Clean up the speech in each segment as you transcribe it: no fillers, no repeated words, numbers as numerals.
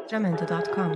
Jamendo.com.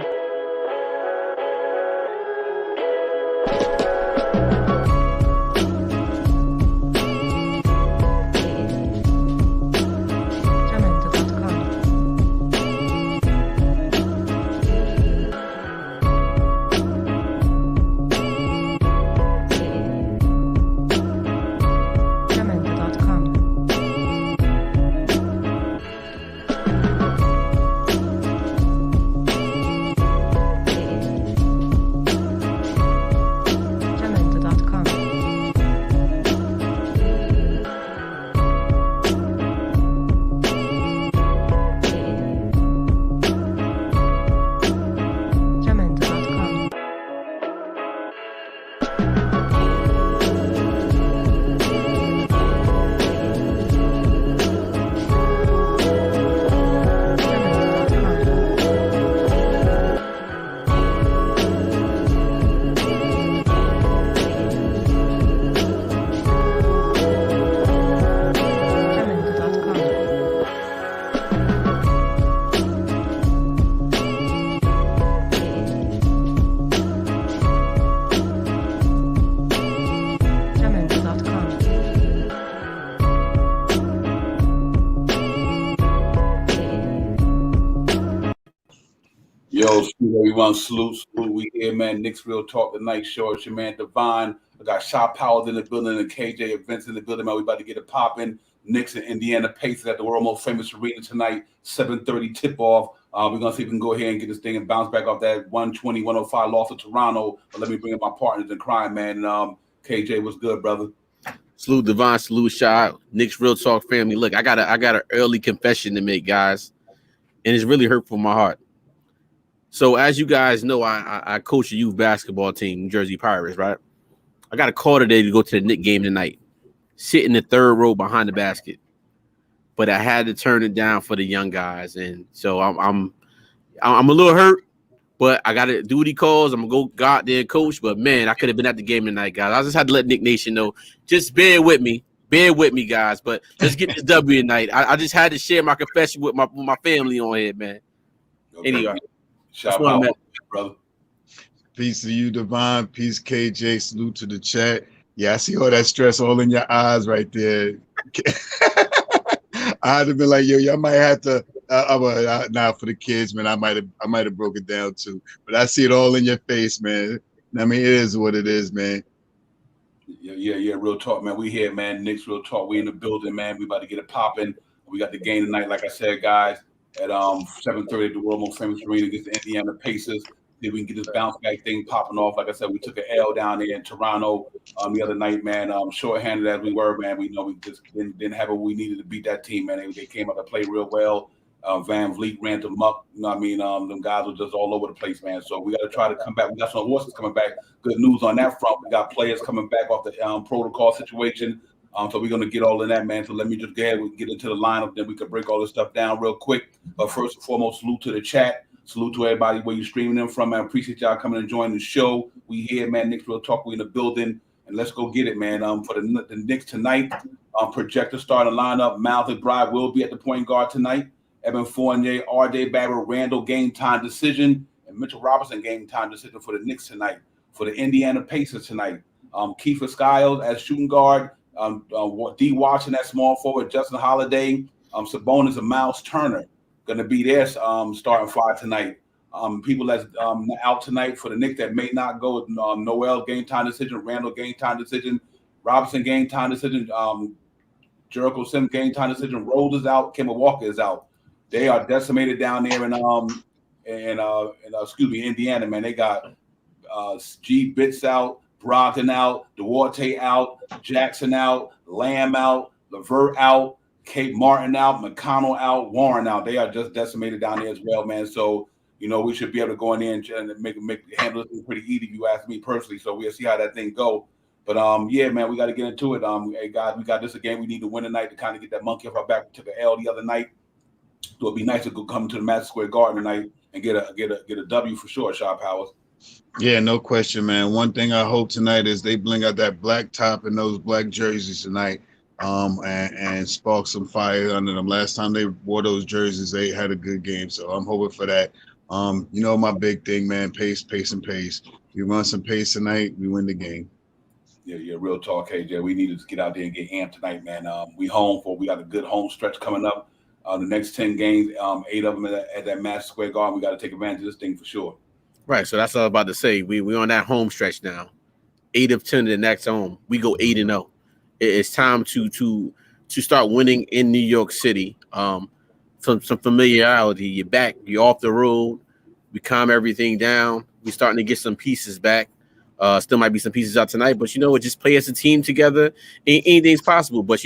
Yo, everyone, salute. We here, man. Knicks Real Talk, the night show. It's your man, Divine. I got Shop Powers in the building and KJ Events in the building, man. We about to get it popping. Knicks and Indiana Pacers at the world most famous arena tonight, 7:30 tip-off. We're going to see if we can go ahead and get this thing and bounce back off that 120-105 loss to Toronto. But let me bring up my partners in crime, man. KJ, what's good, brother? Salute, Divine. Salute, Shop. Knicks Real Talk family. Look, I got an early confession to make, guys, and it's really hurtful in my heart. So as you guys know, I coach a youth basketball team, New Jersey Pirates, right? I got a call today to go to the Knicks game tonight. Sit in the third row behind the basket. But I had to turn it down for the young guys. And so I'm a little hurt, but I got to do what he calls. I'm going to go out there and coach. But, man, I could have been at the game tonight, guys. I just had to let Knick Nation know. Just bear with me. Bear with me, guys. But let's get this W tonight. I just had to share my confession with my family on here, man. Okay. Anyway. Shout out, brother. Peace to you, Divine. Peace, KJ. Salute to the chat. Yeah, I see all that stress all in your eyes right there. I'd have been like, yo, y'all might have to. Now for the kids, man, I might have broke it down too. But I see it all in your face, man. I mean, it is what it is, man. Yeah. Real talk, man. We here, man. Knicks Real Talk. We in the building, man. We about to get it popping. We got the game tonight, like I said, guys. At 7:30 at the world most famous arena against the Indiana Pacers. See if we can get this bounce back thing popping off. Like I said, we took an L down there in Toronto the other night, man. Shorthanded as we were, man. We know we just didn't have what we needed to beat that team, man. They came out to play real well. Van Vliet ran them up. You know what I mean? Them guys were just all over the place, man. So we got to try to come back. We got some horses coming back. Good news on that front. We got players coming back off the protocol situation. So we're going to get all in that, man. So let me just go ahead and get into the lineup. Then we can break all this stuff down real quick. But first and foremost, salute to the chat. Salute to everybody where you're streaming them from. I appreciate y'all coming and joining the show. We here, man. Knicks Real Talk. We in the building. And let's go get it, man. For the Knicks tonight, projector starting lineup. Malcolm Brogdon will be at the point guard tonight. Evan Fournier, R.J. Barrett, Randall game time decision. And Mitchell Robinson game time decision for the Knicks tonight. For the Indiana Pacers tonight, Kiefer Skiles as shooting guard. D. Watson at small forward, Justin Holiday, Sabonis and Miles Turner going to be their starting five tonight. People that's out tonight for the Knicks that may not go, Noel game time decision, Randall game time decision, Robinson game time decision, Jericho Sims game time decision, Rose is out, Kemba Walker is out. They are decimated down there in Indiana, man. They got G. Bitts out, Brogdon out, Duarte out, Jackson out, Lamb out, LeVert out, Kate Martin out, McConnell out, Warren out. They are just decimated down there as well, man. So, you know, we should be able to go in there and handle this pretty easy if you ask me personally. So we'll see how that thing go. But, yeah, man, we got to get into it. Hey, guys, we got this again. We need to win tonight to kind of get that monkey off our back. We took an L the other night. So it'd be nice to go come to the Madison Square Garden tonight and get a W for sure, Shop Powers. Yeah, no question, man. One thing I hope tonight is they bring out that black top and those black jerseys tonight, and spark some fire under them. Last time they wore those jerseys, they had a good game, so I'm hoping for that. You know my big thing, man. Pace, pace, and pace. We run some pace tonight, we win the game. Yeah, real talk, KJ. We need to get out there and get amped tonight, man. We got a good home stretch coming up. The next 10 games, 8 of them at that Madison Square Garden. We got to take advantage of this thing for sure. Right. So that's all I was about to say. We on that home stretch now. 8 of 10 to the next home. We go 8-0. It's time to start winning in New York City. Some familiarity. You're back. You're off the road. We calm everything down. We're starting to get some pieces back. Still might be some pieces out tonight, but just play as a team together. Anything's possible. But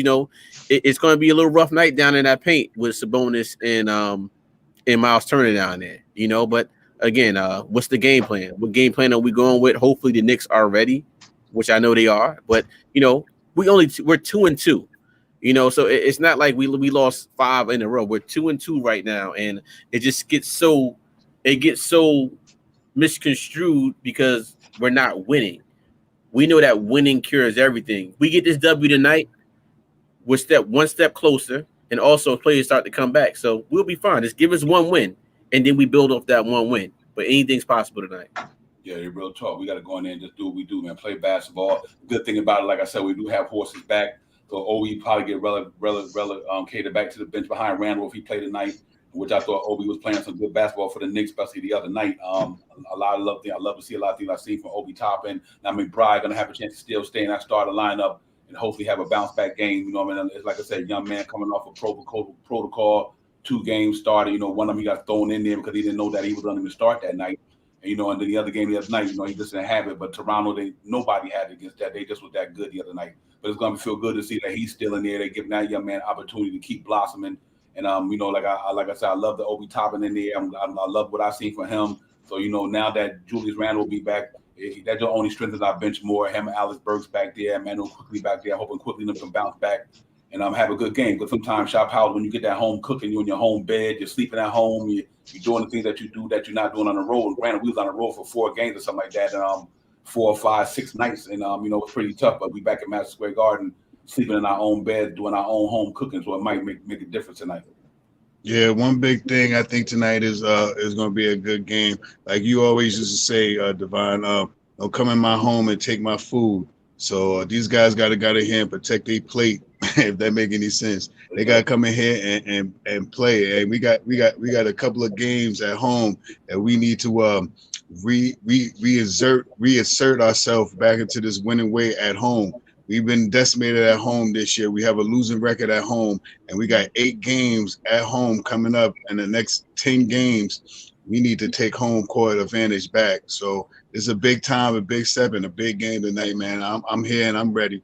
it's going to be a little rough night down in that paint with Sabonis and Miles Turner down there. But again, what's the game plan? What game plan are we going with? Hopefully the Knicks are ready, which I know they are. But we're 2-2. So it's not like we lost 5 in a row. We're 2-2 right now, and it just gets so misconstrued because we're not winning. We know that winning cures everything. We get this W tonight, we're one step closer, and also players start to come back. So we'll be fine. Just give us one win, and then we build off that one win. But anything's possible tonight. Yeah, real talk. We got to go in there and just do what we do, man. Play basketball. Good thing about it, like I said, we do have horses back. So Obi probably get catered back to the bench behind Randall if he played tonight, which I thought Obi was playing some good basketball for the Knicks, especially the other night. I love to see a lot of things I've seen from Obi Toppin. I mean, Bry going to have a chance to still stay in that starting lineup and hopefully have a bounce back game. It's like I said, young man coming off a protocol, 2 games started. One of them he got thrown in there because he didn't know that he was going to even start that night. And then the other game the other night, he just didn't have it. But Toronto, nobody had it against that. They just was that good the other night. But it's going to feel good to see that he's still in there. They're giving that young man opportunity to keep blossoming. And like I said, I love the Obi Toppin in there. I love what I've seen from him. So now that Julius Randle will be back, that just only strengthens our bench more. Him and Alex Burks back there, Emmanuel quickly back there, hoping quickly them can bounce back and have a good game. But sometimes shop house, when you get that home cooking, you're in your home bed, you're sleeping at home, you're doing the things that you do that you're not doing on the road. And granted, we was on the road for 4 games or something like that, and 4 or 5, 6 nights, and it's pretty tough. But we back at Madison Square Garden, sleeping in our own bed, doing our own home cooking, so it might make a difference tonight. Yeah, one big thing I think tonight is going to be a good game. Like you always used to say, Devon, don't come in my home and take my food. So these guys got to get in here and protect their plate, if that make any sense. They got to come in here and play. And we got a couple of games at home that we need to reassert ourselves back into this winning way at home. We've been decimated at home this year. We have a losing record at home, and we got 8 games at home coming up. In the next 10 games, we need to take home court advantage back. So it's a big time, a big step, and a big game tonight, man. I'm here and I'm ready.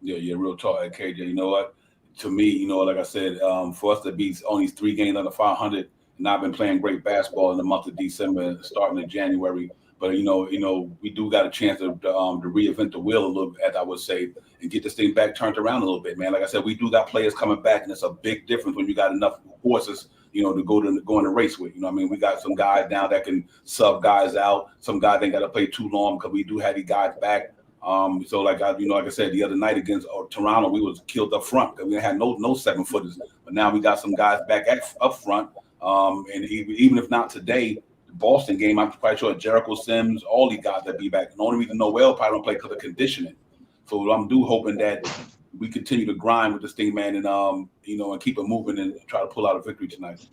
Yeah, real talk, KJ. You know what? To me, like I said, for us to be only 3 games under 500, and I've been playing great basketball in the month of December, starting in January. But we do got a chance to reinvent the wheel a little bit, as I would say, and get this thing back turned around a little bit, man. Like I said, we do got players coming back, and it's a big difference when you got enough horses, to go in the race with. We got some guys now that can sub guys out. Some guys ain't got to play too long because we do have these guys back. So like I said the other night against Toronto, we was killed up front because we had no 7-footers. But now we got some guys back up front, and even if not today. Boston game, I'm quite sure Jericho Sims, all these guys that be back. The only reason Noel probably don't play because of conditioning. So I'm hoping that we continue to grind with this thing, man, and and keep it moving and try to pull out a victory tonight.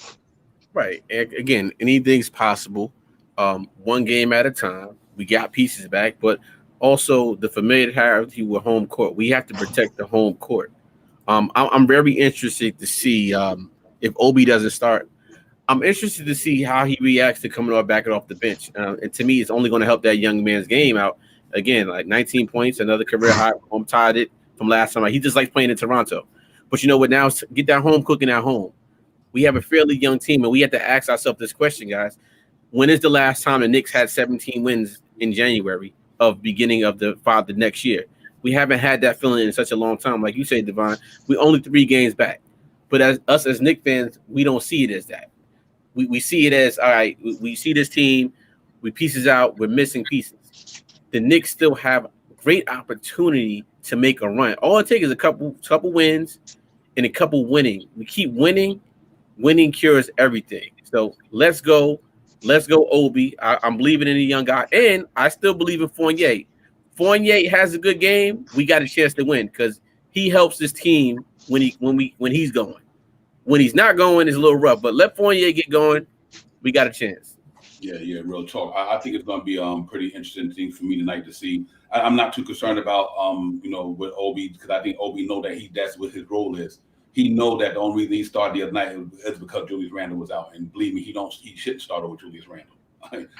Right. Again, anything's possible. One game at a time. We got pieces back, but also the familiarity with home court. We have to protect the home court. I'm very interested to see if Obi doesn't start. I'm interested to see how he reacts to coming off back off the bench. And to me, it's only going to help that young man's game out. Again, like 19 points, another career high. I'm tied it from last time. He just likes playing in Toronto. But you know what? Now get that home cooking at home. We have a fairly young team, and we have to ask ourselves this question, guys. When is the last time the Knicks had 17 wins in January of beginning of the next year? We haven't had that feeling in such a long time. Like you say, Devon, we only 3 games back. But as Knicks fans, we don't see it as that. We see it as, all right, we see this team, we pieces out, we're missing pieces. The Knicks still have great opportunity to make a run. All it takes is a couple wins and a couple winning. We keep winning. Winning cures everything. So let's go. Let's go, Obi. I'm believing in the young guy, and I still believe in Fournier. Fournier has a good game. We got a chance to win because he helps this team when he's going. When he's not going, it's a little rough. But let Fournier get going. We got a chance. Yeah, real talk. I think it's going to be pretty interesting thing for me tonight to see. I'm not too concerned about with Obi because I think Obi know that that's what his role is. He know that the only reason he started the other night is because Julius Randle was out, and believe me, he shouldn't start over Julius Randle.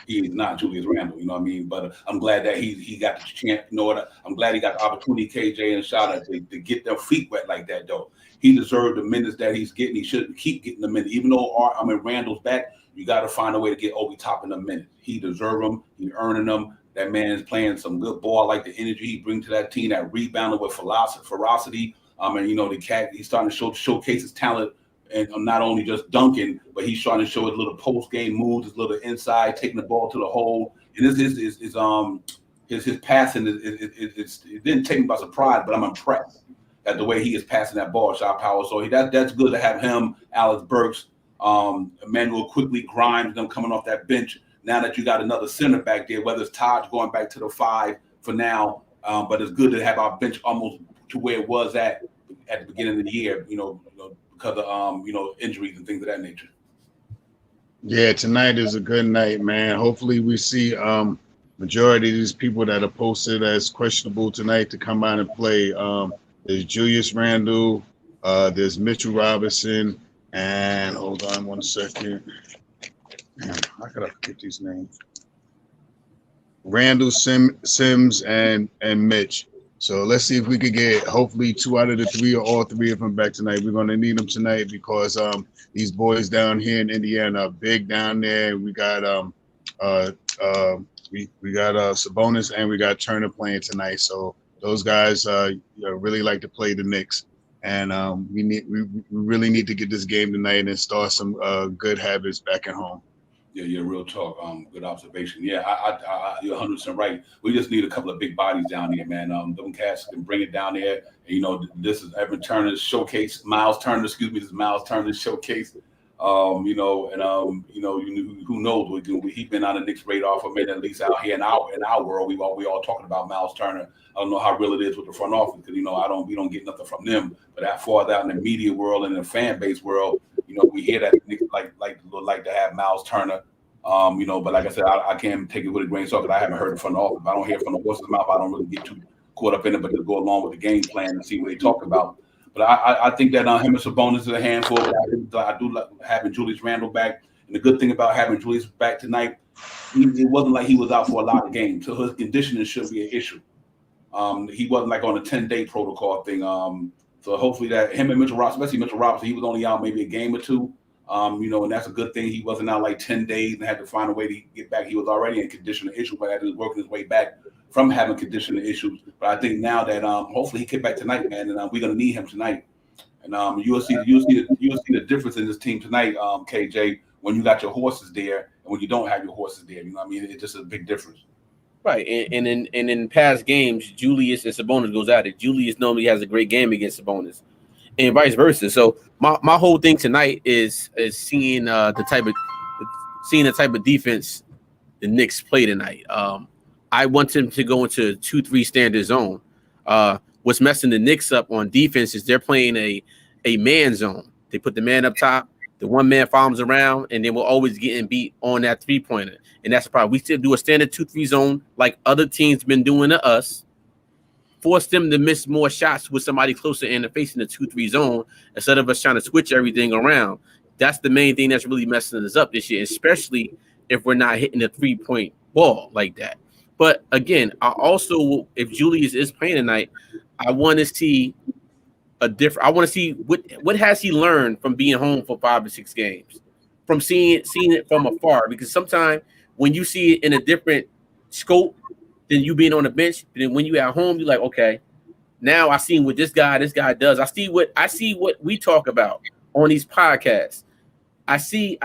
He is not Julius Randle, you know what I mean? But I'm glad that he got the chance. You know what? I'm glad he got the opportunity, KJ and Shada, to get their feet wet like that. Though he deserved the minutes that he's getting. He should keep getting the minutes, even though Randle's back. You got to find a way to get Obi top in a minute. He deserves them. He's earning them. That man is playing some good ball. I like the energy he brings to that team, that rebounding with ferocity. The cat, he's starting to showcase his talent, and not only just dunking, but he's trying to show his little post game moves, his little inside, taking the ball to the hole. And his passing it didn't take me by surprise, but I'm impressed at the way he is passing that ball, shot power. So that's good to have him, Alex Burks, Emmanuel quickly, Grimes, them coming off that bench. Now that you got another center back there, whether it's Taj going back to the 5 for now, but it's good to have our bench almost to where it was at the beginning of the year, because of injuries and things of that nature. Yeah, tonight is a good night, man. Hopefully we see majority of these people that are posted as questionable tonight to come out and play. There's Julius Randle, there's Mitchell Robinson, and hold on one second. Man, how could I forget these names? Randall, Sims, and Mitch. So let's see if we could get hopefully 2 out of the 3 or all 3 of them back tonight. We're going to need them tonight because these boys down here in Indiana are big down there. We got we got Sabonis and we got Turner playing tonight. So those guys really like to play the Knicks, and we really need to get this game tonight and start some good habits back at home. Yeah, real talk. Good observation. Yeah, you're 100% right. We just need a couple of big bodies down there, man. Them cats can bring it down there. And, this is Evan Turner's showcase. Miles Turner's showcase. Who knows? He's been on the Knicks radar for a minute, at least out here in our world. We all talking about Miles Turner. I don't know how real it is with the front office because we don't get nothing from them. But as far as out in the media world and the fan base world, we hear that Knicks like to have Miles Turner. But like I said, I can't take it with a grain of salt because I haven't heard it from the office. If I don't hear it from the horse's mouth, I don't really get too caught up in it, but just go along with the game plan and see what they talk about. But I think that him and Sabonis is a handful. I do like having Julius Randle back. And the good thing about having Julius back tonight, it wasn't like he was out for a lot of games. So his conditioning should be an issue. He wasn't like on a 10-day protocol thing. So hopefully that him and Mitchell Robinson, especially Mitchell Robinson, he was only out maybe a game or 2. And that's a good thing. He wasn't out like 10 days and had to find a way to get back. He was already in conditioning issues, but had to working his way back from having conditioning issues. But I think now that hopefully he get back tonight, man, and we're gonna need him tonight. And you'll see the difference in this team tonight, KJ, when you got your horses there and when you don't have your horses there. You know what I mean? It's just a big difference. Right, and in past games, Julius and Sabonis goes at it. Julius normally has a great game against Sabonis, and vice versa. So my whole thing tonight is seeing the type of defense the Knicks play tonight. I want them to go into 2-3 standard zone. What's messing the Knicks up on defense is they're playing a man zone. They put the man up top, the one man follows around, and then we're always getting beat on that 3-pointer. And that's the problem. We still do a standard 2-3 zone like other teams been doing to us. Force them to miss more shots with somebody closer in the facing the 2-3 zone instead of us trying to switch everything around. That's the main thing that's really messing us up this year, especially if we're not hitting the 3-point ball like that. But again, I also, if Julius is playing tonight, I want to see I want to see what has he learned from being home for 5 or 6 games, from seeing it from afar. Because sometimes when you see it in a different scope than you being on the bench, then when you at home, you're like, okay, now I see what this guy does. I see what we talk about on these podcasts. I see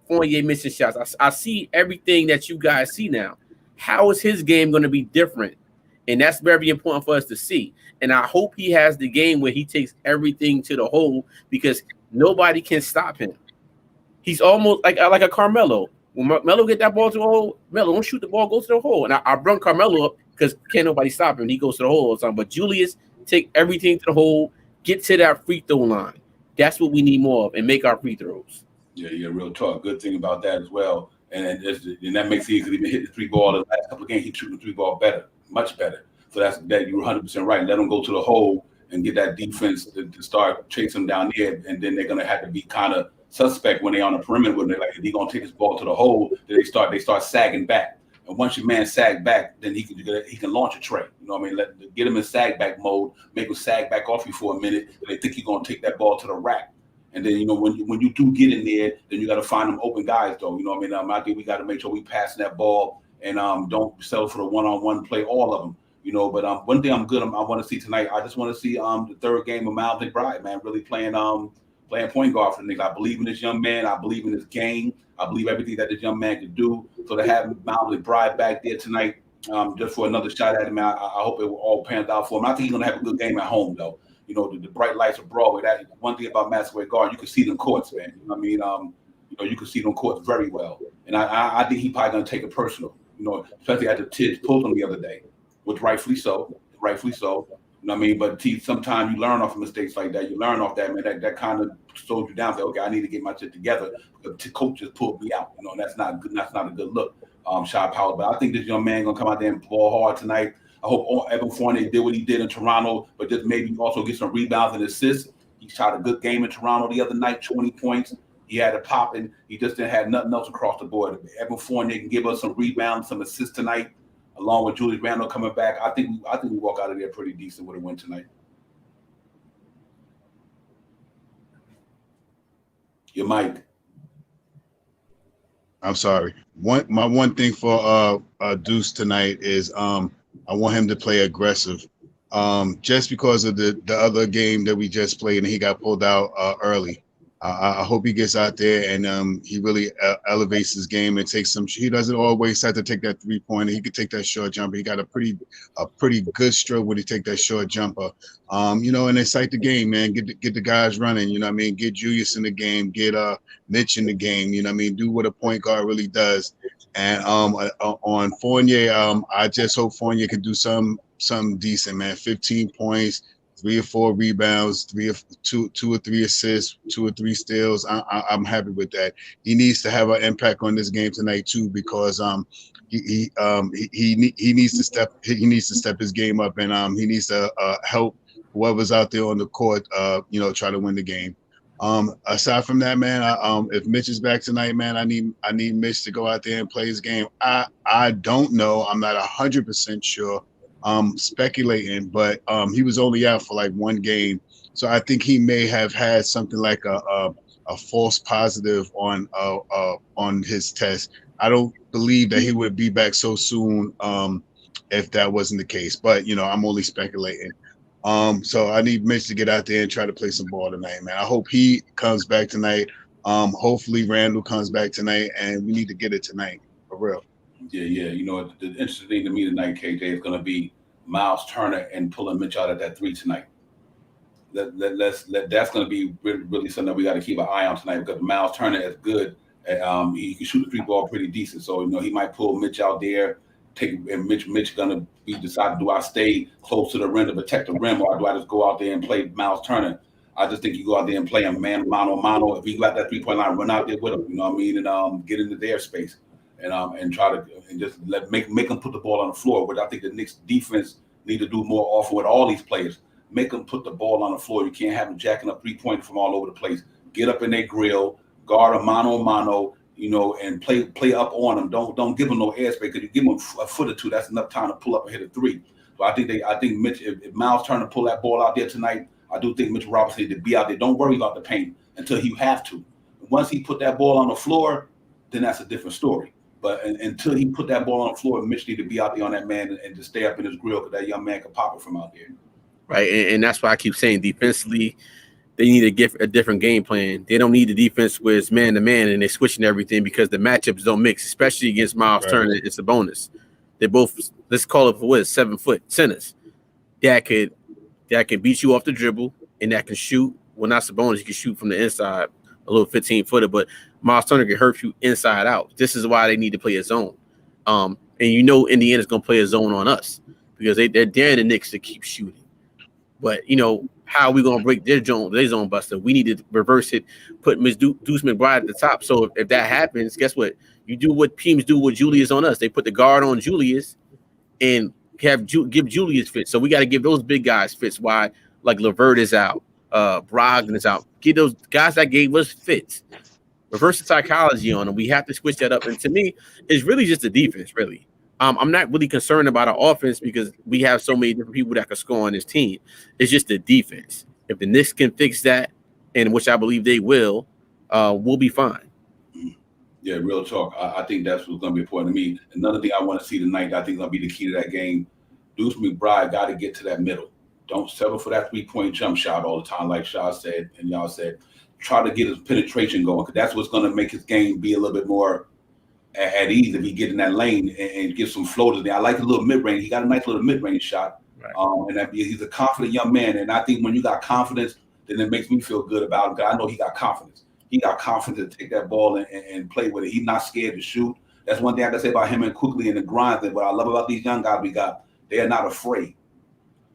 Fournier missing shots. I see everything that you guys see now. How is his game going to be different? And that's very important for us to see. And I hope he has the game where he takes everything to the hole because nobody can stop him. He's almost like a Carmelo. When Melo get that ball to the hole, Melo don't shoot the ball, go to the hole. And I brung Carmelo up because can't nobody stop him. He goes to the hole all the time. But Julius, take everything to the hole, get to that free throw line. That's what we need more of, and make our free throws. Yeah, real talk. Good thing about that as well. And that makes it easy because he's been hitting the three ball the last couple of games. He's shooting the three ball better, much better. So that you're 100% right. Let him go to the hole and get that defense to start chasing them down there, and then they're gonna have to be kind of suspect when they're on the perimeter. When they're like, if he's gonna take this ball to the hole, then they start sagging back. And once your man sag back, then he can launch a tray. You know what I mean? Get him in sag back mode, make him sag back off you for a minute. And they think you're gonna take that ball to the rack. And then, you know, when you do get in there, then you got to find them open guys, though. You know what I mean? I think we got to make sure we passing that ball and don't settle for the one-on-one play, all of them. You know, but one thing I want to see tonight, I just want to see the third game of Miles McBride, man, really playing point guard for the niggas. I believe in this young man. I believe in this game. I believe everything that this young man can do. So to have Miles McBride back there tonight, just for another shot at him, man, I hope it will all pans out for him. I think he's going to have a good game at home, though. You know, the bright lights of Broadway. That one thing about Massachusetts Guard, you can see them courts, man. You know what I mean? You know, you can see them courts very well. And I think he probably gonna take it personal. You know, especially after Tibbs pulled him the other day, which rightfully so. You know what I mean? But sometimes you learn off of mistakes like that. You learn off that, man. That kind of slows you down. Say, okay, I need to get my shit together. The coach just pulled me out. You know, and that's not good. That's not a good look. Shot power. But I think this young man gonna come out there and ball hard tonight. I hope Evan Fournier did what he did in Toronto, but just maybe also get some rebounds and assists. He shot a good game in Toronto the other night, 20 points. He had a pop, and he just didn't have nothing else across the board. Evan Fournier can give us some rebounds, some assists tonight, along with Julius Randle coming back. I think we walk out of there pretty decent with a win tonight. Your mic. I'm sorry. My one thing for Deuce tonight is I want him to play aggressive. Just because of the other game that we just played and he got pulled out early. I hope he gets out there and he really elevates his game and takes some. He doesn't always have to take that 3-pointer. He could take that short jumper. He got a pretty good stroke when he take that short jumper. You know, and excite the game, man. Get the guys running. You know what I mean? Get Julius in the game. Get Mitch in the game. You know what I mean? Do what a point guard really does. And on Fournier, I just hope Fournier can do something decent, man. 15 points. 3 or 4 rebounds, 2 or 3 assists, 2 or 3 steals. I'm happy with that. He needs to have an impact on this game tonight too, because he needs to step his game up, and he needs to help whoever's out there on the court, you know, try to win the game. Aside from that, man, if Mitch is back tonight, man, I need Mitch to go out there and play his game. I don't know. I'm not 100% sure. Speculating, but he was only out for like 1 game, so I think he may have had something like a false positive on his test. I don't believe that he would be back so soon if that wasn't the case, but you know, I'm only speculating. So I need Mitch to get out there and try to play some ball tonight, man. I hope he comes back tonight. Hopefully Randall comes back tonight, and we need to get it tonight for real. Yeah. You know, the interesting thing to me tonight, KJ, is going to be Miles Turner and pulling Mitch out of that 3 tonight. That's going to be really something that we got to keep an eye on tonight, because Miles Turner is good. He can shoot the 3 ball pretty decent. So, you know, he might pull Mitch out there, and Mitch going to be decided, do I stay close to the rim to protect the rim, or do I just go out there and play Miles Turner? I just think you go out there and play him man, mano. If he got that 3-point line, run out there with him, you know what I mean, and get into their space. And try to just make them put the ball on the floor. But I think the Knicks defense need to do more often with all these players. Make them put the ball on the floor. You can't have them jacking up 3-pointers from all over the place. Get up in their grill, guard a mano, you know, and play up on them. Don't give them no airspace, because you give them a foot or two, that's enough time to pull up and hit a 3. So I think Mitch, if Miles Turner pull that ball out there tonight, I do think Mitch Robinson needs to be out there. Don't worry about the paint until you have to. Once he put that ball on the floor, then that's a different story. But until he put that ball on the floor, Mitch need to be out there on that man and just stay up in his grill, because that young man can pop it from out there. Right, and that's why I keep saying defensively, they need to get a different game plan. They don't need the defense where it's man-to-man and they're switching everything, because the matchups don't mix, especially against Miles Turner. It's a bonus. They're both, let's call it for what, 7-foot centers that can beat you off the dribble and that can shoot. Well, not Sabonis, he can shoot from the inside. a little 15-footer, but Miles Turner can hurt you inside out. This is why they need to play a zone. And Indiana's going to play a zone on us because they're daring the Knicks to keep shooting. But, how are we going to break their zone buster? We need to reverse it, put Ms. Deuce McBride at the top. So if that happens, guess what? You do what teams do with Julius on us. They put the guard on Julius and give Julius fits. So we got to give those big guys fits. Why? Like LeVert is out. Brogdon is out. Get those guys that gave us fits. Reverse the psychology on them. We have to switch that up. And to me, it's really just the defense, really. I'm not really concerned about our offense because we have so many different people that can score on this team. It's just the defense. If the Knicks can fix that, and which I believe they will, we'll be fine. Yeah, real talk. I think that's what's going to be important to me. Another thing I want to see tonight, I think, going to be the key to that game. Deuce McBride got to get to that middle. Don't settle for that three-point jump shot all the time, like Shaw said and y'all said. Try to get his penetration going because that's what's going to make his game be a little bit more at ease if he get in that lane and get some floaters there. I like a little mid-range. He got a nice little mid-range shot. Right. And he's a confident young man. And I think when you got confidence, then it makes me feel good about him because I know he got confidence. He got confidence to take that ball and play with it. He's not scared to shoot. That's one thing I can say about him and Quickly and the grind. That what I love about these young guys we got, they are not afraid.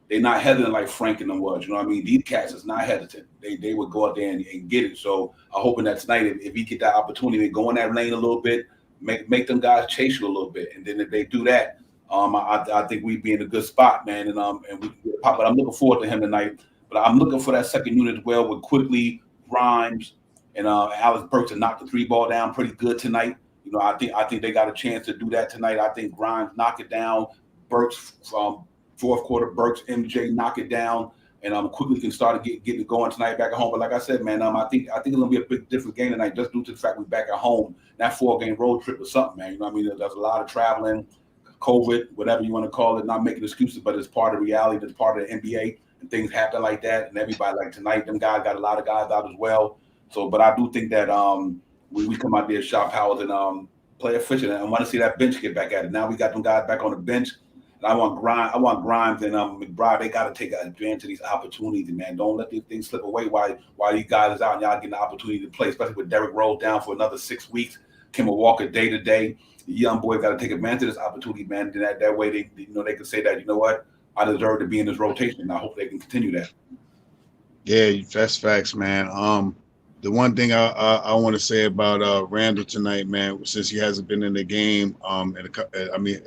They're not hesitant like Frank and them was. You know what I mean? These cats is not hesitant. They would go out there and get it. So I'm hoping that tonight, if he get that opportunity to go in that lane a little bit, make them guys chase you a little bit. And then if they do that, I think we'd be in a good spot, man. And we can get a pop. But I'm looking forward to him tonight. But I'm looking for that second unit as well with Quickly, Grimes, and Alex Burks to knock the three ball down pretty good tonight. I think they got a chance to do that tonight. I think Grimes knock it down. Burks from fourth quarter, Burks, MJ knock it down, and Quickly can start to get it going tonight back at home. But like I said, man, I think it's gonna be a big different game tonight just due to the fact we're back at home. That 4-game road trip or something, man. You know what I mean? There's a lot of traveling, COVID, whatever you want to call it. Not making excuses, but it's part of reality. It's part of the NBA, and things happen like that. And everybody like tonight, them guys got a lot of guys out as well. So, but I do think that we come out there, shop powers, and play efficient. And I want to see that bench get back at it. Now we got them guys back on the bench. And I want Grimes and McBride. They got to take advantage of these opportunities, man. Don't let these things slip away while these guys is out and y'all getting the opportunity to play, especially with Derrick Rose down for another 6 weeks. Kemba Walker day to day. The young boy got to take advantage of this opportunity, man. And that way they can say that, you know what, I deserve to be in this rotation. And I hope they can continue that. Yeah, that's facts, man. The one thing I want to say about Randall tonight, man, since he hasn't been in the game,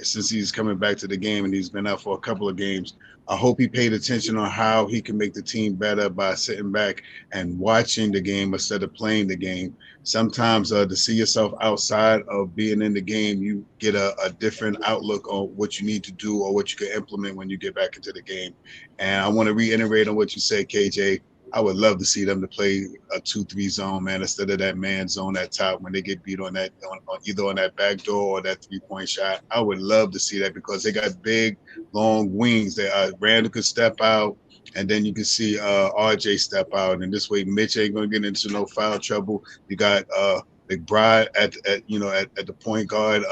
since he's coming back to the game and he's been out for a couple of games, I hope he paid attention on how he can make the team better by sitting back and watching the game instead of playing the game. Sometimes to see yourself outside of being in the game, you get a different outlook on what you need to do or what you can implement when you get back into the game. And I want to reiterate on what you said, KJ. I would love to see them to play a 2-3 zone, man, instead of that man zone at top when they get beat on that, either on that back door or that 3-point shot. I would love to see that because they got big, long wings. That Randall could step out, and then you can see RJ step out, and this way Mitch ain't gonna get into no foul trouble. You got McBride at the point guard.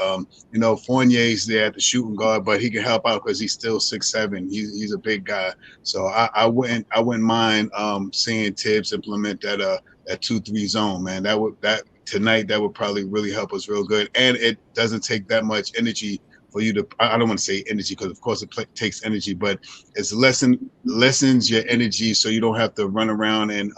Fournier's there at the shooting guard, but he can help out because he's still 6'7". He's a big guy. So I wouldn't mind seeing Tibbs implement that 2-3 zone, man. That would probably really help us real good. And it doesn't take that much energy for you to, I don't want to say energy because of course it takes energy, but it's lessens your energy so you don't have to run around and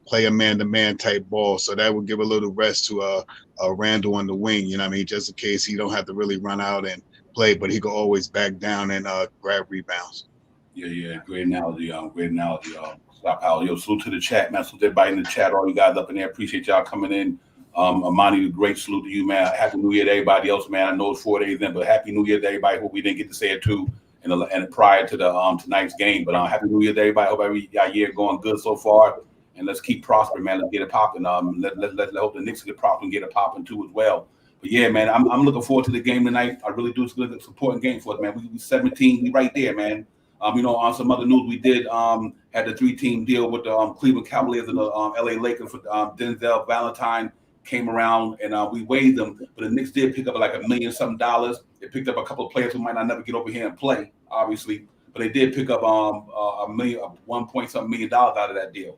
play a man-to-man type ball. So that would give a little rest to Randall on the wing, you know what I mean, just in case he don't have to really run out and play, but he could always back down and grab rebounds. Yeah, great analogy. Stop Howell. Yo, salute to the chat, man. Salute to everybody in the chat, all you guys up in there. Appreciate y'all coming in. Amani, great salute to you, man. Happy New Year to everybody else, man. I know it's 4 days in, but Happy New Year to everybody. Hope we didn't get to say it too, and prior to the tonight's game. But Happy New Year to everybody. Hope every year going good so far, and let's keep prospering, man. Let's get it popping. Let's hope the Knicks get propping and get it popping too as well. But yeah, man, I'm looking forward to the game tonight. I really do. It's an important game for us, man. We 17, we right there, man. On some other news, we did had the 3-team deal with the Cleveland Cavaliers and the LA Lakers for Denzel Valentine. Came around and we waived them, but the Knicks did pick up like $1 million something. They picked up a couple of players who might not never get over here and play, obviously, but they did pick up $1 point something million out of that deal.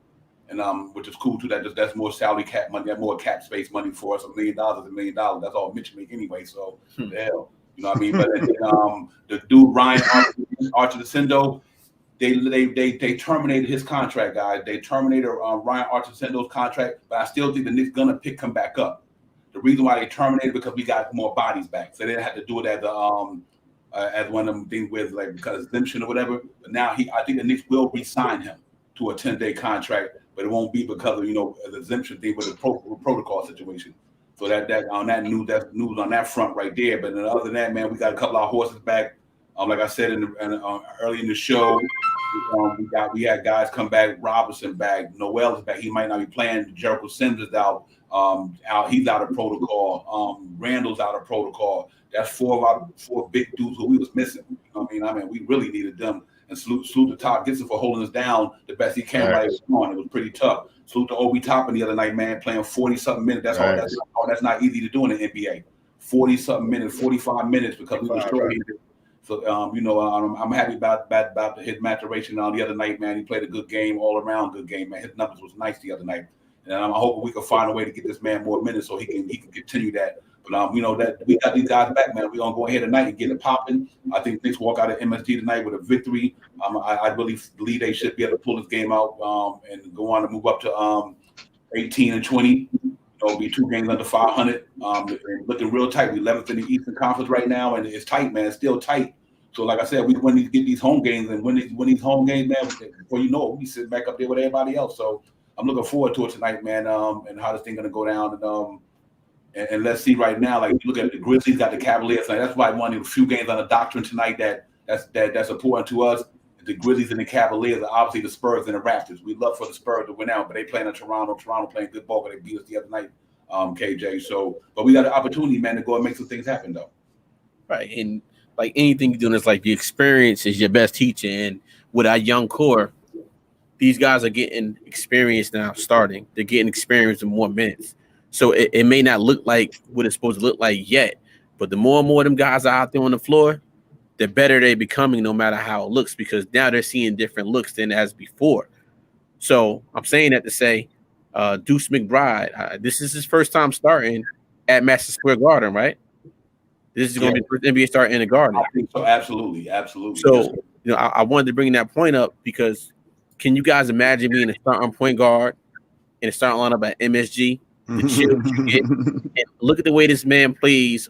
and which is cool too. That's more salary cap money, that's more cap space money for us. $1 million is $1 million. That's all Mitch make anyway. So hell, you know what I mean. But the dude Ryan Archidesindo, they terminated his contract, guys. They terminated Ryan Archidendo's contract, but I still think the Knicks gonna pick him back up. The reason why they terminated because we got more bodies back, so they didn't have to do it as one of them things with like because exemption or whatever. But now I think the Knicks will re-sign him to a 10-day contract, but it won't be because of the exemption thing with the protocol situation. So that's news on that front right there. But other than that, man, we got a couple of horses back. Like I said early in the show, we had guys come back. Robinson back. Noel is back. He might not be playing. Jericho Sims is out. He's out of protocol. Randall's out of protocol. That's four big dudes who we was missing. You know what I mean, we really needed them. And salute to Todd Gibson for holding us down the best he can while he was on. It was pretty tough. Salute to Obi Toppin the other night, man, playing 40-something minutes. That's not easy to do in the NBA. 40-something minutes, 45 minutes because we were short-handed. So I'm happy about his maturation on the other night, man. He played a good game, all around good game, man. His numbers was nice the other night, and I'm hoping we can find a way to get this man more minutes so he can continue that. But that we got these guys back, man. We're gonna go ahead tonight and get it popping. I think Knicks walk out of MSG tonight with a victory. I really believe they should be able to pull this game out and go on to move up to 18 and 20. It'll be 2 games under 500. Looking real tight. We're 11th in the Eastern Conference right now, and it's tight, man. It's still tight. So, like I said, we want to get these home games, and win these home games, man. Before you know it, we sit back up there with everybody else. So, I'm looking forward to it tonight, man. And how this thing gonna go down, and let's see right now. Like, you look at the Grizzlies, got the Cavaliers. Like, that's why I wanted a few games on the doctrine tonight. That's important to us. The Grizzlies and the Cavaliers are obviously the Spurs and the Raptors. We love for the Spurs to win out, but they playing in Toronto. Toronto playing good ball, but they beat us the other night, KJ. So, but we got an opportunity, man, to go and make some things happen, though. Right, and like anything you do, it's like the experience is your best teacher. And with our young core, these guys are getting experience now. Starting, they're getting experience in more minutes. So it may not look like what it's supposed to look like yet, but the more and more of them guys are out there on the floor, the better they're becoming, no matter how it looks, because now they're seeing different looks than as before. So I'm saying that to say, Deuce McBride, this is his first time starting at Madison Square Garden, right? This is going to be the first NBA start in the Garden. I think so, absolutely. So I wanted to bring that point up because can you guys imagine being a starting point guard and a starting lineup at MSG? The chill you get, and look at the way this man plays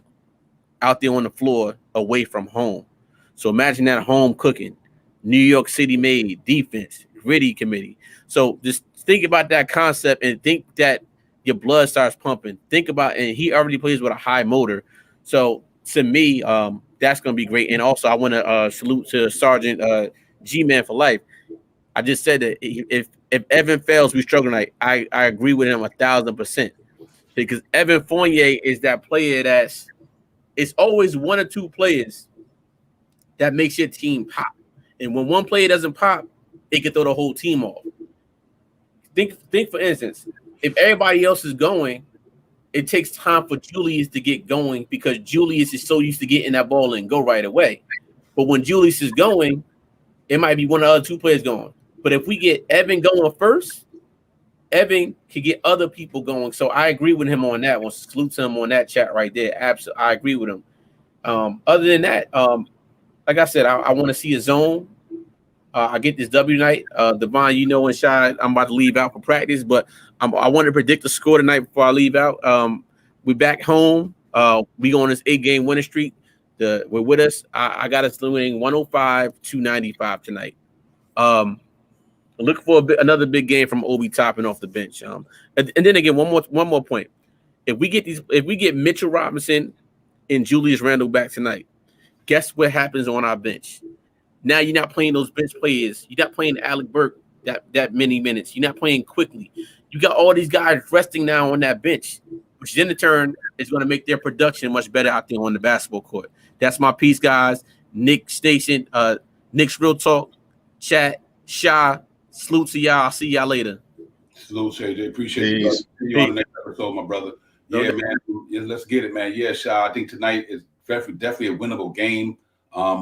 out there on the floor away from home. So imagine that home cooking, New York City made defense, gritty committee. So just think about that concept and think that your blood starts pumping. Think about, and he already plays with a high motor. So to me, that's going to be great. And also I want to salute to Sergeant G-Man for life. I just said that if Evan fails, we struggle tonight. I agree with him 1,000% because Evan Fournier is that player it's always one or two players that makes your team pop. And when one player doesn't pop, it can throw the whole team off. Think for instance, if everybody else is going, it takes time for Julius to get going because Julius is so used to getting that ball and go right away. But when Julius is going, it might be one of the other two players going. But if we get Evan going first, Evan can get other people going. So I agree with him on that one. Salute to him on that chat right there. Absolutely, I agree with him. Other than that, like I said, I want to see a zone. I get this W night. Devon, and Shy, I'm about to leave out for practice, but I want to predict the score tonight before I leave out. We back home. We go on this 8-game winning streak. We're with us. I got us winning 105-95 tonight. Look for another big game from Obi Toppin off the bench. And then again, one more point. If we get Mitchell Robinson and Julius Randle back tonight, guess what happens on our bench? Now you're not playing those bench players. You're not playing Alec Burke that many minutes. You're not playing quickly. You got all these guys resting now on that bench, which in turn is going to make their production much better out there on the basketball court. That's my piece, guys. Nick Station, Nick's Real Talk, chat, Shy. Salute to y'all. I'll see y'all later. Salute, JJ. Appreciate you. See you on the next episode, my brother. Yeah, man. Yeah, let's get it, man. Yeah, Shy. I think tonight is definitely a winnable game.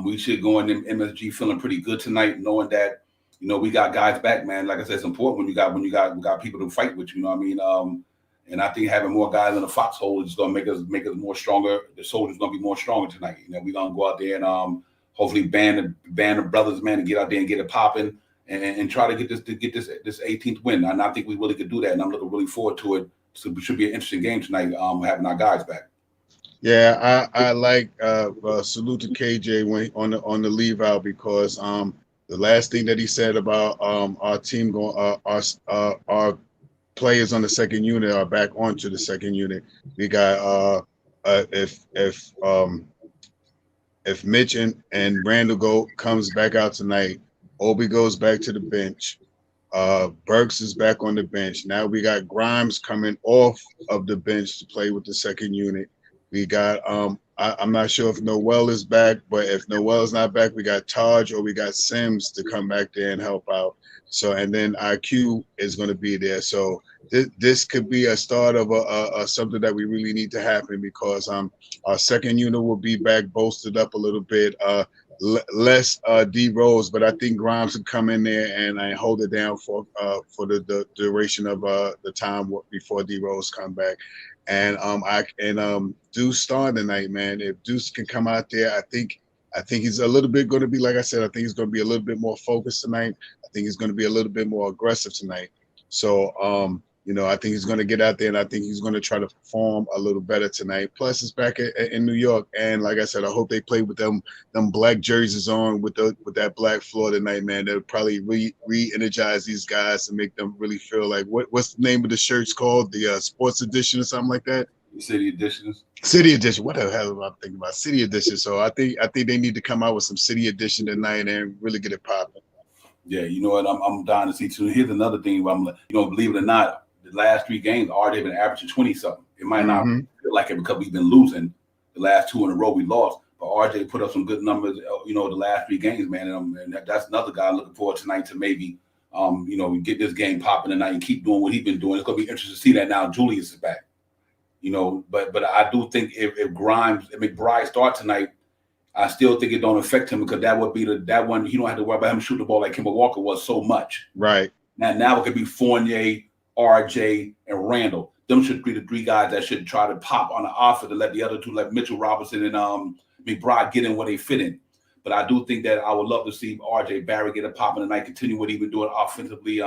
We should go in MSG feeling pretty good tonight, knowing that we got guys back, man. Like I said, it's important when you got people to fight with. You know what I mean? And I think having more guys in the foxhole is going to make us more stronger. The soldiers going to be more stronger tonight. We're going to go out there and hopefully band the brothers, man, and get out there and get it popping and try to get this 18th win. And I think we really could do that. And I'm looking really forward to it. So it should be an interesting game tonight. Having our guys back. Yeah, I like salute to KJ when on the leave out, because the last thing that he said about our team going our players on the second unit are back onto the second unit. We got if Mitch and Randall comes back out tonight, Obi goes back to the bench. Burks is back on the bench. Now we got Grimes coming off of the bench to play with the second unit. We got I'm not sure if Noel is back, but if Noel is not back, we got Taj or we got Sims to come back there and help out. So, and then IQ is going to be there. So this could be a start of a something that we really need to happen, because our second unit will be back bolstered up a little bit. Less D Rose, but I think Grimes can come in there and hold it down for the duration of the time before D Rose come back. And Deuce starting tonight, man. If Deuce can come out there, I think he's a little bit going to be, like I said, I think he's going to be a little bit more focused tonight. I think he's going to be a little bit more aggressive tonight. So I think he's going to get out there, and I think he's going to try to perform a little better tonight. Plus, it's back in New York, and like I said, I hope they play with them black jerseys on with that black floor tonight, man. They'll probably re-energize these guys and make them really feel like what's the name of the shirts called? The Sports Edition or something like that. City Editions. City Edition. What the hell am I thinking about? City Edition. So I think they need to come out with some City Edition tonight and really get it popping. Yeah, you know what? I'm dying to see too. Here's another thing. Believe it or not, the last 3 games, RJ been averaging 20-something. It might not feel like it because we've been losing the last 2 in a row we lost, but RJ put up some good numbers, the last 3 games, man. And that's another guy I'm looking forward tonight to maybe, we get this game popping tonight and keep doing what he's been doing. It's going to be interesting to see that now Julius is back. But I do think if Grimes and McBride start tonight, I still think it don't affect him, because that would be that one. You don't have to worry about him shooting the ball like Kemba Walker was so much. Right. Now it could be Fournier, RJ, and Randall. Them should be the 3 guys that should try to pop on the offense to let the other 2, like Mitchell Robinson and McBride, get in where they fit in. But I do think that I would love to see RJ Barrett get a pop in tonight, continue what he's been doing offensively,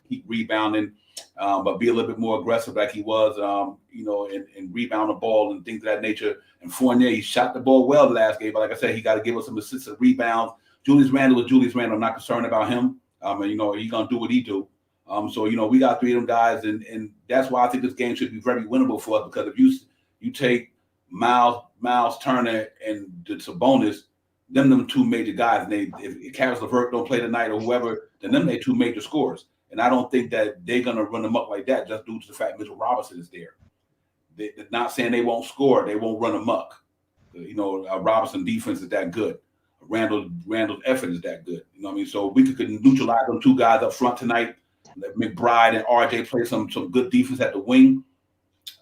keep rebounding, but be a little bit more aggressive like he was, and rebound the ball and things of that nature. And Fournier, he shot the ball well the last game, but like I said, he got to give us some assists and rebounds. Julius Randle. I'm not concerned about him. He's going to do what he do. So we got 3 of them guys, and that's why I think this game should be very winnable for us, because if you take Miles Turner and the Sabonis, them 2 major guys, and if Caris LeVert don't play tonight or whoever, then them they 2 major scorers. And I don't think that they're gonna run them up like that just due to the fact Mitchell Robinson is there. They're not saying they won't score, they won't run them up. Robinson defense is that good. Randall's effort is that good. You know what I mean? So we could neutralize them 2 guys up front tonight. Let McBride and RJ play some good defense at the wing.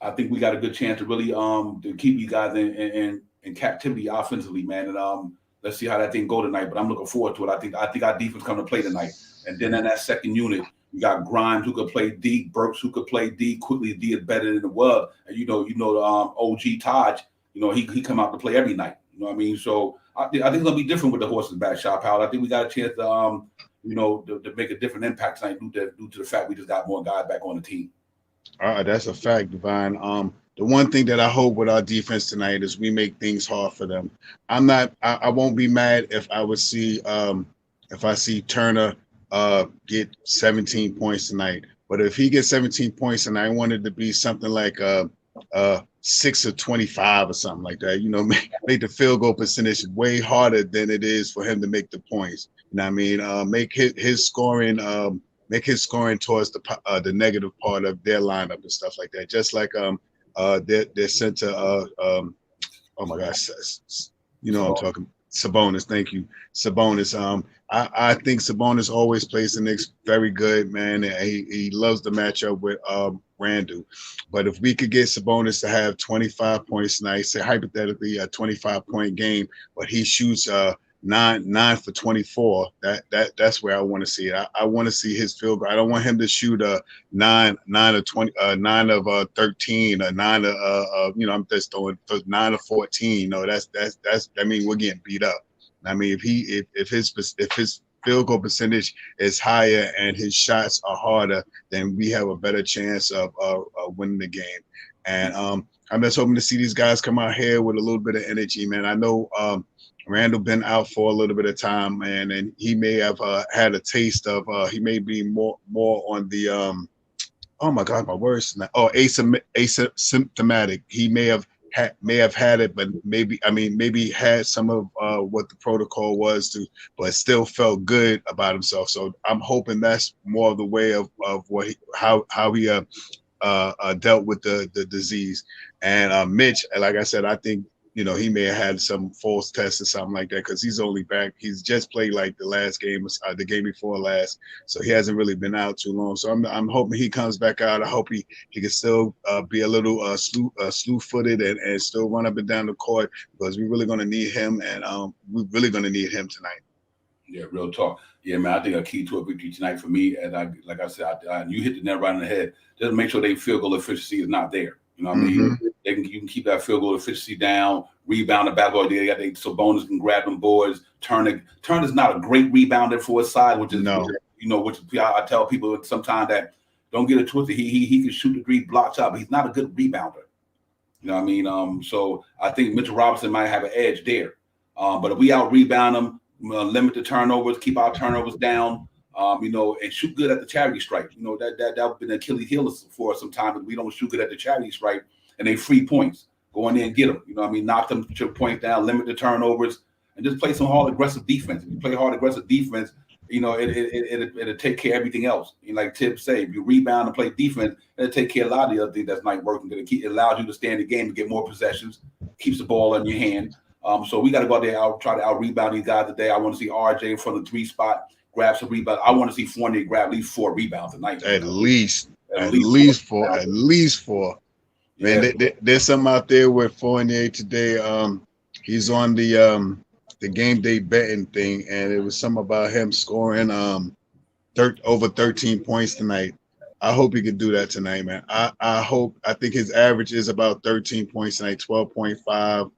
I think we got a good chance to really to keep you guys in captivity offensively, man. And let's see how that thing go tonight. But I'm looking forward to it. I think our defense coming to play tonight. And then in that second unit, you got Grimes who could play D, Burks who could play D. Quickly D is better than the world. And OG Taj, he come out to play every night. You know what I mean? So I think it's gonna be different with the horses back, Shop Powell. I think we got a chance to to make a different impact tonight due to the fact we just got more guys back on the team. That's a fact, Divine. The one thing that I hope with our defense tonight is we make things hard for them. I won't be mad if I see Turner get 17 points tonight. But if he gets 17 points and I want it to be something like 6 or 25 or something like that, make the field goal percentage way harder than it is for him to make the points. You know what I mean? Make his scoring towards the negative part of their lineup and stuff like that. Just like their center, oh my gosh, what I'm talking. Sabonis, thank you, Sabonis. I think Sabonis always plays the Knicks very good, man. And he loves the matchup with Randall. But if we could get Sabonis to have 25 points tonight, say hypothetically a 25-point game, but he shoots 9 for 24. That's where I want to see it. I want to see his field goal. I don't want him to shoot a 9 of 20, 9 of 13, or 9 of I'm just throwing 9 of 14. You know, that's I mean, we're getting beat up. I mean, if his field goal percentage is higher and his shots are harder, then we have a better chance of winning the game. And I'm just hoping to see these guys come out here with a little bit of energy, man. I know Randall been out for a little bit of time, man, and he may have had a taste of. He may be more on the oh my God, my words now. Oh, asymptomatic. He may have had it, but maybe had some of what the protocol was to, but still felt good about himself. So I'm hoping that's more of the way of what how he dealt with the disease. And Mitch, like I said, I think he may have had some false tests or something like that, because he's only back. He's just played like the last game, the game before last, so he hasn't really been out too long. So I'm hoping he comes back out. I hope he can still be a little slew-footed and still run up and down the court, because we're really going to need him, and we're really going to need him tonight. Yeah, real talk. Yeah, man, I think a key to a victory tonight for me, and like I said, you hit the net right on the head. Just make sure their field goal efficiency is not there. You know what I mean? You can keep that field goal efficiency down, rebound the basketball. They got Sabonis can grab them boards. Turner is not a great rebounder for his side, which is I tell people sometimes that don't get it twisted. He can shoot the 3 block shot, but he's not a good rebounder. You know what I mean? So I think Mitchell Robinson might have an edge there. But if we out rebound them, limit the turnovers, keep our turnovers down. And shoot good at the charity stripe. That's been an Achilles heel for us sometimes. We don't shoot good at the charity stripe, and they free points. Go in there and get them. Knock them to points down, limit the turnovers, and just play some hard aggressive defense. If you play hard aggressive defense, it'll take care of everything else. Like Tip say, if you rebound and play defense, it'll take care of a lot of the other things that's not working. It allows you to stay in the game and get more possessions, keeps the ball in your hand. So we got to go out there, try to out rebound these guys today. I want to see RJ in front of the 3 spot. Grab some rebounds. I want to see Fournier grab at least 4 rebounds tonight. At least 4. Man, yeah. There's something out there with Fournier today. He's on the game day betting thing, and it was something about him scoring over 13 points tonight. I hope he can do that tonight, man. I think his average is about 13 points tonight, 12.5,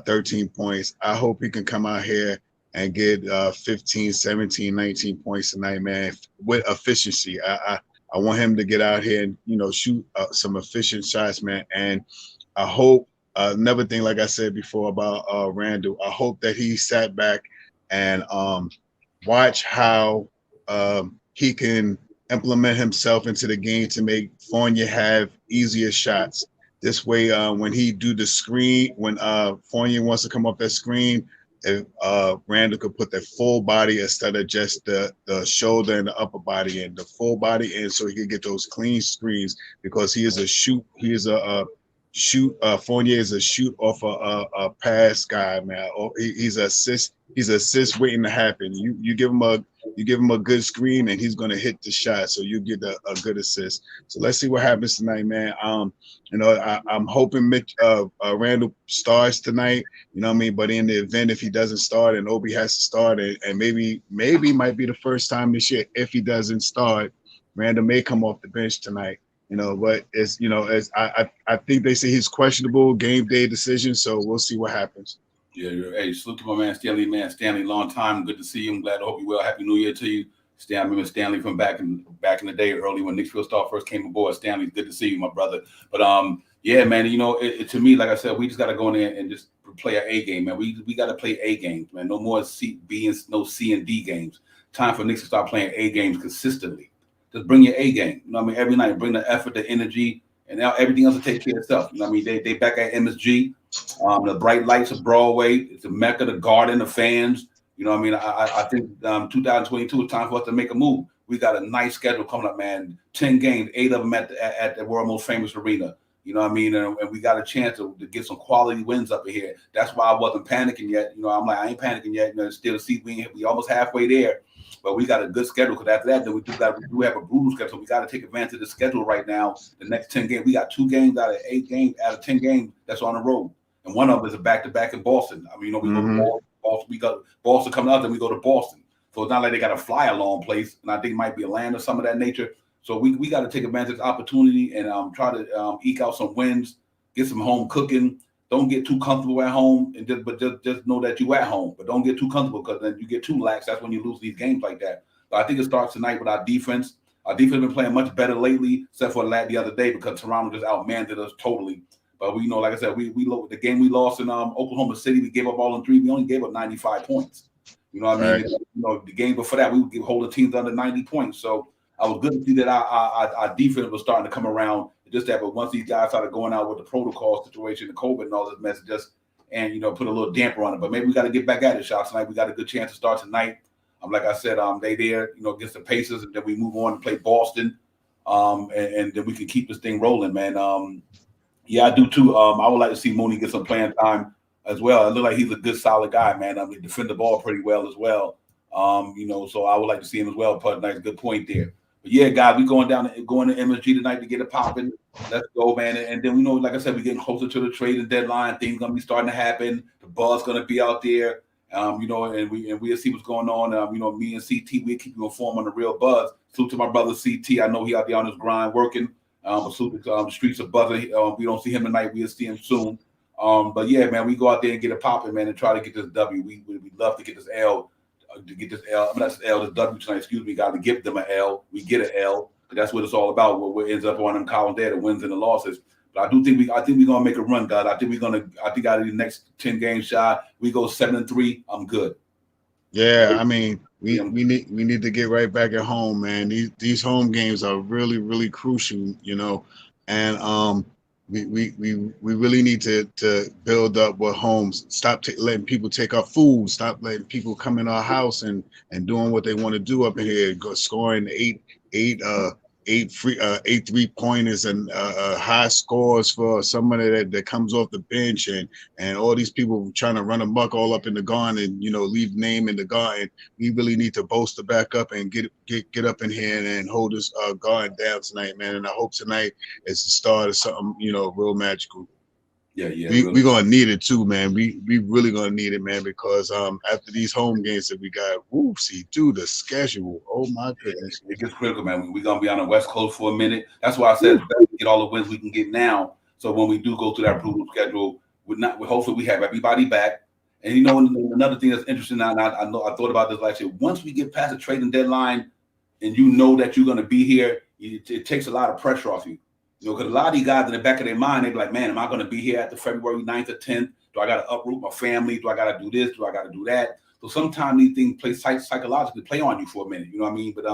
13 points. I hope he can come out here and get 15, 17, 19 points tonight, man, with efficiency. I want him to get out here and, shoot some efficient shots, man. And I hope, another thing, like I said before about Randall, I hope that he sat back and watch how he can implement himself into the game to make Fournier have easier shots. This way, when he do the screen, when Fournier wants to come up that screen, if Randall could put the full body instead of just the shoulder and the upper body in, the full body in, so he could get those clean screens, because he is a shoot. He is a shoot. Fournier is a shoot off a pass guy, man. He's an assist. He's an assist waiting to happen. You give him a good screen and he's going to hit the shot, so you get a good assist. So let's see what happens tonight, man. I'm hoping Randall starts tonight. You know what I mean? But in the event if he doesn't start and Obi has to start, and maybe might be the first time this year if he doesn't start, Randall may come off the bench tonight. But as I think they say he's questionable, game day decision. So we'll see what happens. Yeah, hey, salute to my man Stanley. Man, Stanley, long time. Good to see you. I'm glad to hope you well. Happy New Year to you. I remember Stanley from back in the day, early when Knicks Star first came aboard. Stanley, good to see you, my brother. But yeah, man, to me, like I said, we just got to go in there and just play an A game, man. We got to play A games, man. No more C, B, and no C and D games. Time for Knicks to start playing A games consistently. Just bring your A game. Every night, bring the effort, the energy, and now everything else will take care of itself. They back at MSG. The bright lights of Broadway. It's the Mecca, the Garden, the fans. I think 2022 is time for us to make a move. We got a nice schedule coming up, man. 10 games, 8 of them at the world's most famous arena. And we got a chance to get some quality wins up in here. That's why I wasn't panicking yet. I'm like, I ain't panicking yet. Still see we almost halfway there. But we got a good schedule, because after that, then we do have a brutal schedule. So we got to take advantage of the schedule right now. The next 10 games, we got 2 games out of 8 games out of 10 games that's on the road, and one of them is a back-to-back in Boston. We go to Boston. We got Boston coming up, then we go to Boston. So it's not like they got to fly a long place, and I think it might be Atlanta or some of that nature. So we got to take advantage of this opportunity and try to eke out some wins, get some home cooking. Don't get too comfortable at home, and just know that you at home. But don't get too comfortable, because then you get too lax. That's when you lose these games like that. But I think it starts tonight with our defense. Our defense has been playing much better lately, except for the other day, because Toronto just outmanned us totally. But we know, like I said, the game we lost in Oklahoma City, we gave up all in 3. We only gave up 95 points. You know what I mean? You know, the game before that, we would hold the teams under 90 points. So I was good to see that our defense was starting to come around. Just that, but once these guys started going out with the protocol situation, the COVID and all this mess, and put a little damper on it. But maybe we got to get back at it, shots tonight. We got a good chance to start tonight. Like I said, they there, against the Pacers, and then we move on and play Boston, and then we can keep this thing rolling, man. Yeah, I do too. I would like to see Mooney get some playing time as well. It looks like he's a good, solid guy, man. He defend the ball pretty well as well. So I would like to see him as well. Put a nice, good point there. But yeah, guys, we going to MSG tonight to get it popping. Let's go, man. And then like I said, we're getting closer to the trading deadline. Things gonna be starting to happen. The buzz gonna be out there. And we'll see what's going on. Me and CT, we'll keep you informed on the real buzz. Salute to my brother CT. I know he out there on his grind working. Salute to the streets of buzzer. We don't see him tonight. We'll see him soon. But yeah, man, we go out there and get it popping, man, and try to get this W. We love to get this L. This W tonight. Excuse me, got to give them an L. We get an L. That's what it's all about. What ends up on them columns there, the wins and the losses. But I think we're gonna make a run, God. I think out of the next 10 games shot, we go 7-3. I'm good. Yeah, I mean, we need to get right back at home, man. These home games are really, really crucial, and we really need to build up with homes. Stop letting people take our food. Stop letting people come in our house and doing what they want to do up in here. Go scoring eight 3-pointers and high scores for somebody that comes off the bench, and all these people trying to run amok all up in the garden, leave name in the garden. We really need to bolster back up and get up in here and hold this guard down tonight, man. And I hope tonight is the start of something real magical. Yeah. We're gonna need it too, man. We really gonna need it, man, because after these home games that we got, the schedule. Oh my goodness, it gets critical, man. We're gonna be on the West Coast for a minute. That's why I said it's better to get all the wins we can get now. So when we do go through that brutal schedule, hopefully we have everybody back. And another thing that's interesting, I thought about this last year. Once we get past the trading deadline, and that you're gonna be here, it takes a lot of pressure off you. Because a lot of these guys in the back of their mind, they be like, man, am I going to be here at the February 9th or 10th? Do I got to uproot my family? Do I got to do this? Do I got to do that? So sometimes these things play psychologically play on you for a minute. You know what I mean? But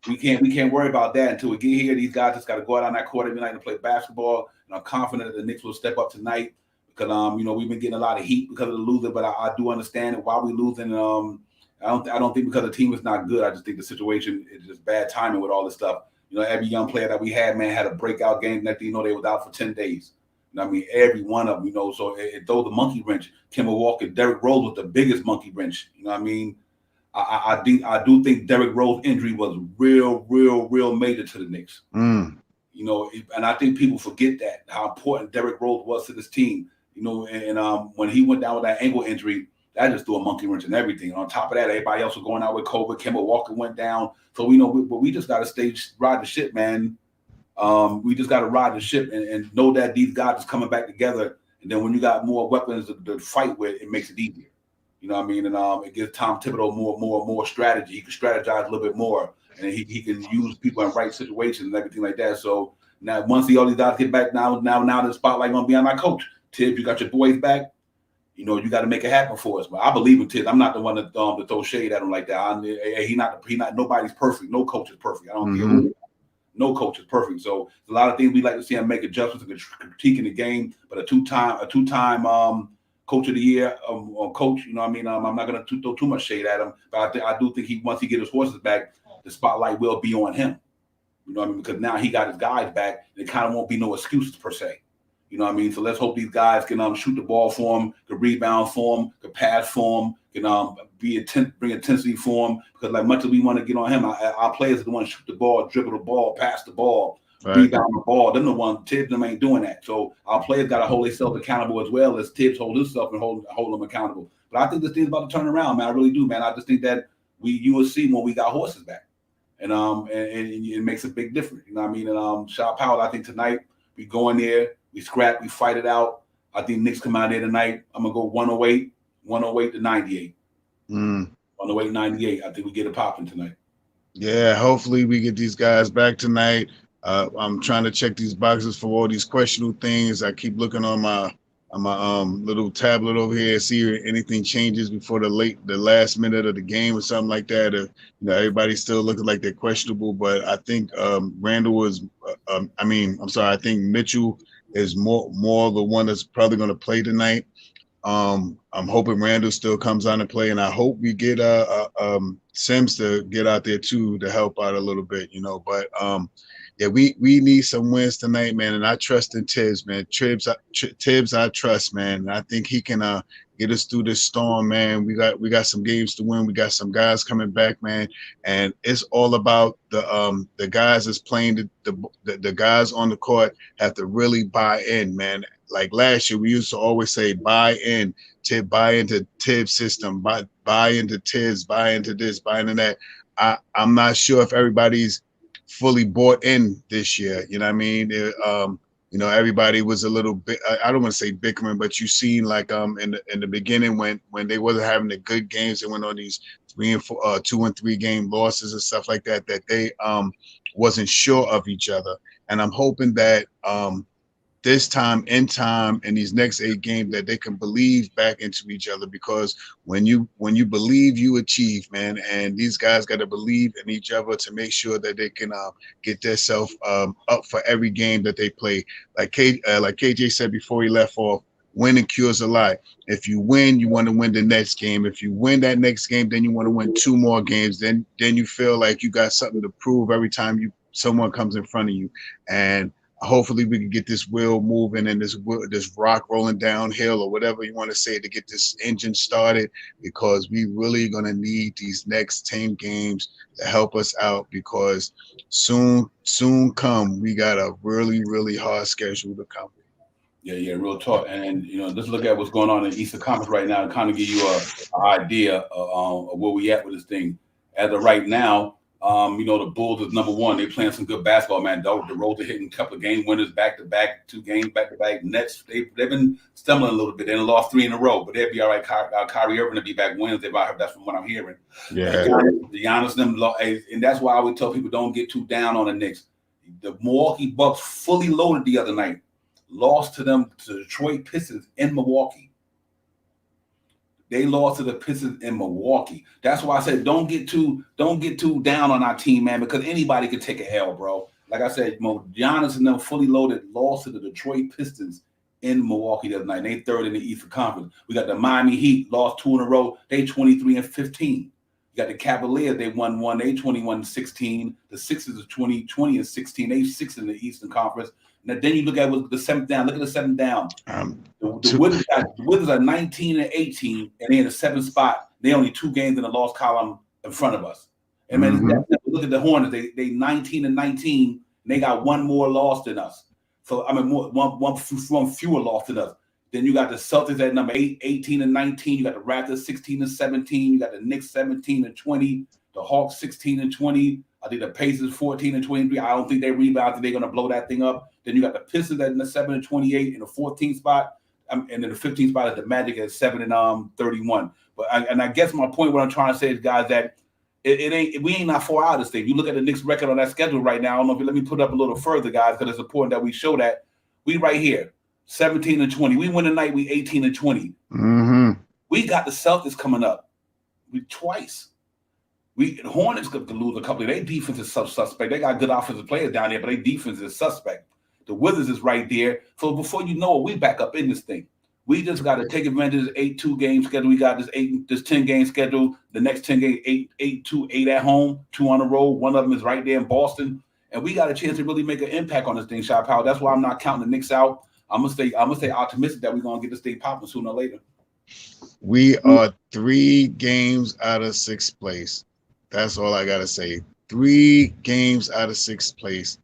we can't worry about that until we get here. These guys just got to go out on that court every night and play basketball. And I'm confident that the Knicks will step up tonight because we've been getting a lot of heat because of the losing. But I do understand why we're losing. I don't think because the team is not good. I just think the situation is just bad timing with all this stuff. Every young player that we had, man, had a breakout game. Next thing you know, they was out for 10 days. Every one of them, so it throws the monkey wrench. Kemba Walker, Derrick Rose was the biggest monkey wrench. I do think Derrick Rose injury was real major to the Knicks. And I think people forget that, how important Derrick Rose was to this team. When he went down with that ankle injury, that just threw a monkey wrench and everything. And on top of that, everybody else was going out with COVID. Kemba Walker went down. So we just got to ride the ship, man. We just got to ride the ship and know that these guys is coming back together. And then when you got more weapons to fight with, it makes it easier. And it gives Tom Thibodeau more strategy. He can strategize a little bit more, and he can use people in right situations and everything like that. So now once all these guys get back, now the spotlight gonna be on my coach. Tibbs, you got your boys back. You got to make it happen for us. But I believe in Tibbs. I'm not the one to throw shade at him like that. He not. Nobody's perfect. No coach is perfect. I don't care who. No coach is perfect. So a lot of things we like to see him make adjustments and critique in the game. But a two-time coach of the year coach. I'm not going to throw too much shade at him. But I do think once he get his horses back, the spotlight will be on him. Because now he got his guys back. And it kind of won't be no excuses per se. So let's hope these guys can shoot the ball for him, can rebound for him, can pass for him, can bring intensity for him. Because like much as we want to get on him, our players are the ones shoot the ball, dribble the ball, pass the ball. Right. rebound the ball. Them the one Tibbs them ain't doing that. So our players got to hold themselves accountable as well as Tibbs hold himself and hold them accountable. But I think this thing's about to turn around, man. I really do, man. I just think that you will see when we got horses back, and it makes a big difference. You know what I mean? And Shaw Powell, I think tonight we go in there, we scrap, we fight it out. I think Knicks come out there tonight. I'm gonna go 108 to 98. 108, 98. I think we get it popping tonight. Yeah, hopefully we get these guys back tonight. I'm trying to check these boxes for all these questionable things. I keep looking on my little tablet over here, see if anything changes before the last minute of the game or something like that. Everybody's still looking like they're questionable, but I think Randall is. I think Mitchell is more the one that's probably going to play tonight. I'm hoping Randall still comes on to play, and I hope we get Sims to get out there too to help out a little bit, But yeah, we need some wins tonight, man. And I trust in Tibbs, man. Tibbs, I trust, man. And I think he can get us through this storm, man. We got some games to win. We got some guys coming back, man. And it's all about the guys that's playing. The guys on the court have to really buy in, man. Like last year, we used to always say, buy in, buy into Tibbs' system, buy into Tibbs, buy into this, buy into that. I'm not sure if everybody's fully bought in this year. You know what I mean? Everybody was a little bit, I don't want to say bickering, but you seen like in the beginning when they wasn't having the good games, they went on these 2 and 3 game losses and stuff like that they wasn't sure of each other. And I'm hoping that this time in these next 8 games that they can believe back into each other, because when you believe, you achieve, man. And these guys got to believe in each other to make sure that they can get themselves up for every game that they play. Like KJ said before he left off, winning cures a lot. If you win, you want to win the next game. If you win that next game, then you want to win 2 more games. Then you feel like you got something to prove every time someone comes in front of you. And hopefully we can get this wheel moving and this rock rolling downhill, or whatever you want to say, to get this engine started, because we really going to need these next 10 games to help us out, because soon come we got a really, really hard schedule to come. Yeah, real talk. And just look at what's going on in the Eastern Conference right now and kind of give you an idea of where we at with this thing. As of right now, the Bulls is number 1. They playing some good basketball, man. The Rose are hitting a couple of game winners back to back, 2 games back to back. Nets, they've been stumbling a little bit. They lost 3 in a row, but they'll be all right. Kyrie Irving will be back Wednesday. That's from what I'm hearing. Yeah. Giannis them, and that's why I would tell people don't get too down on the Knicks. The Milwaukee Bucks fully loaded the other night, lost to the Detroit Pistons in Milwaukee. They lost to the Pistons in Milwaukee. That's why I said don't get too down on our team, man, because anybody could take a L, bro. Like I said, Giannis and them fully loaded lost to the Detroit Pistons in Milwaukee the other night. They 3rd in the Eastern Conference. We got the Miami Heat, lost 2 in a row. They 23-15. You got the Cavaliers, they won 1. They 21-16. The Sixers are 20-16. They 6th in the Eastern Conference. Now, then you look at the 7th down. Look at the 7th down. The Wizards are 19-18, and they're in the 7th spot. They only 2 games in the loss column in front of us. And man, look at the Hornets. They 19-19, and they got 1 more loss than us. So I mean, one fewer loss than us. Then you got the Celtics at number 8, 18-19. You got the Raptors 16-17. You got the Knicks 17-20. The Hawks 16-20. I think the Pacers 14-23. I don't think they rebound. They're going to blow that thing up. Then you got the Pistons at 7-28 in the 14th spot, and then the 15th spot at the Magic at 7-31. But I guess my point, what I'm trying to say is, guys, that we ain't not far out of this thing. You look at the Knicks record on that schedule right now. I don't know if let me put it up a little further, guys, because it's important that we show that we right here, 17-20. We win tonight. We 18-20. We got the Celtics coming up. Twice. The Hornets could lose a couple of their defense is suspect. They got good offensive players down there, but their defense is suspect. The Wizards is right there. So before you know it, we back up in this thing. We just got to take advantage of this 8-2 game schedule. We got this 10 game schedule. The next 10 games, 8 at home, 2 on the road. One of them is right there in Boston. And we got a chance to really make an impact on this thing, Shaw Powell. That's why I'm not counting the Knicks out. I'm gonna stay optimistic that we're gonna get this thing popping sooner or later. We are 3 games out of 6th place. That's all I gotta say. 3 games out of 6th place.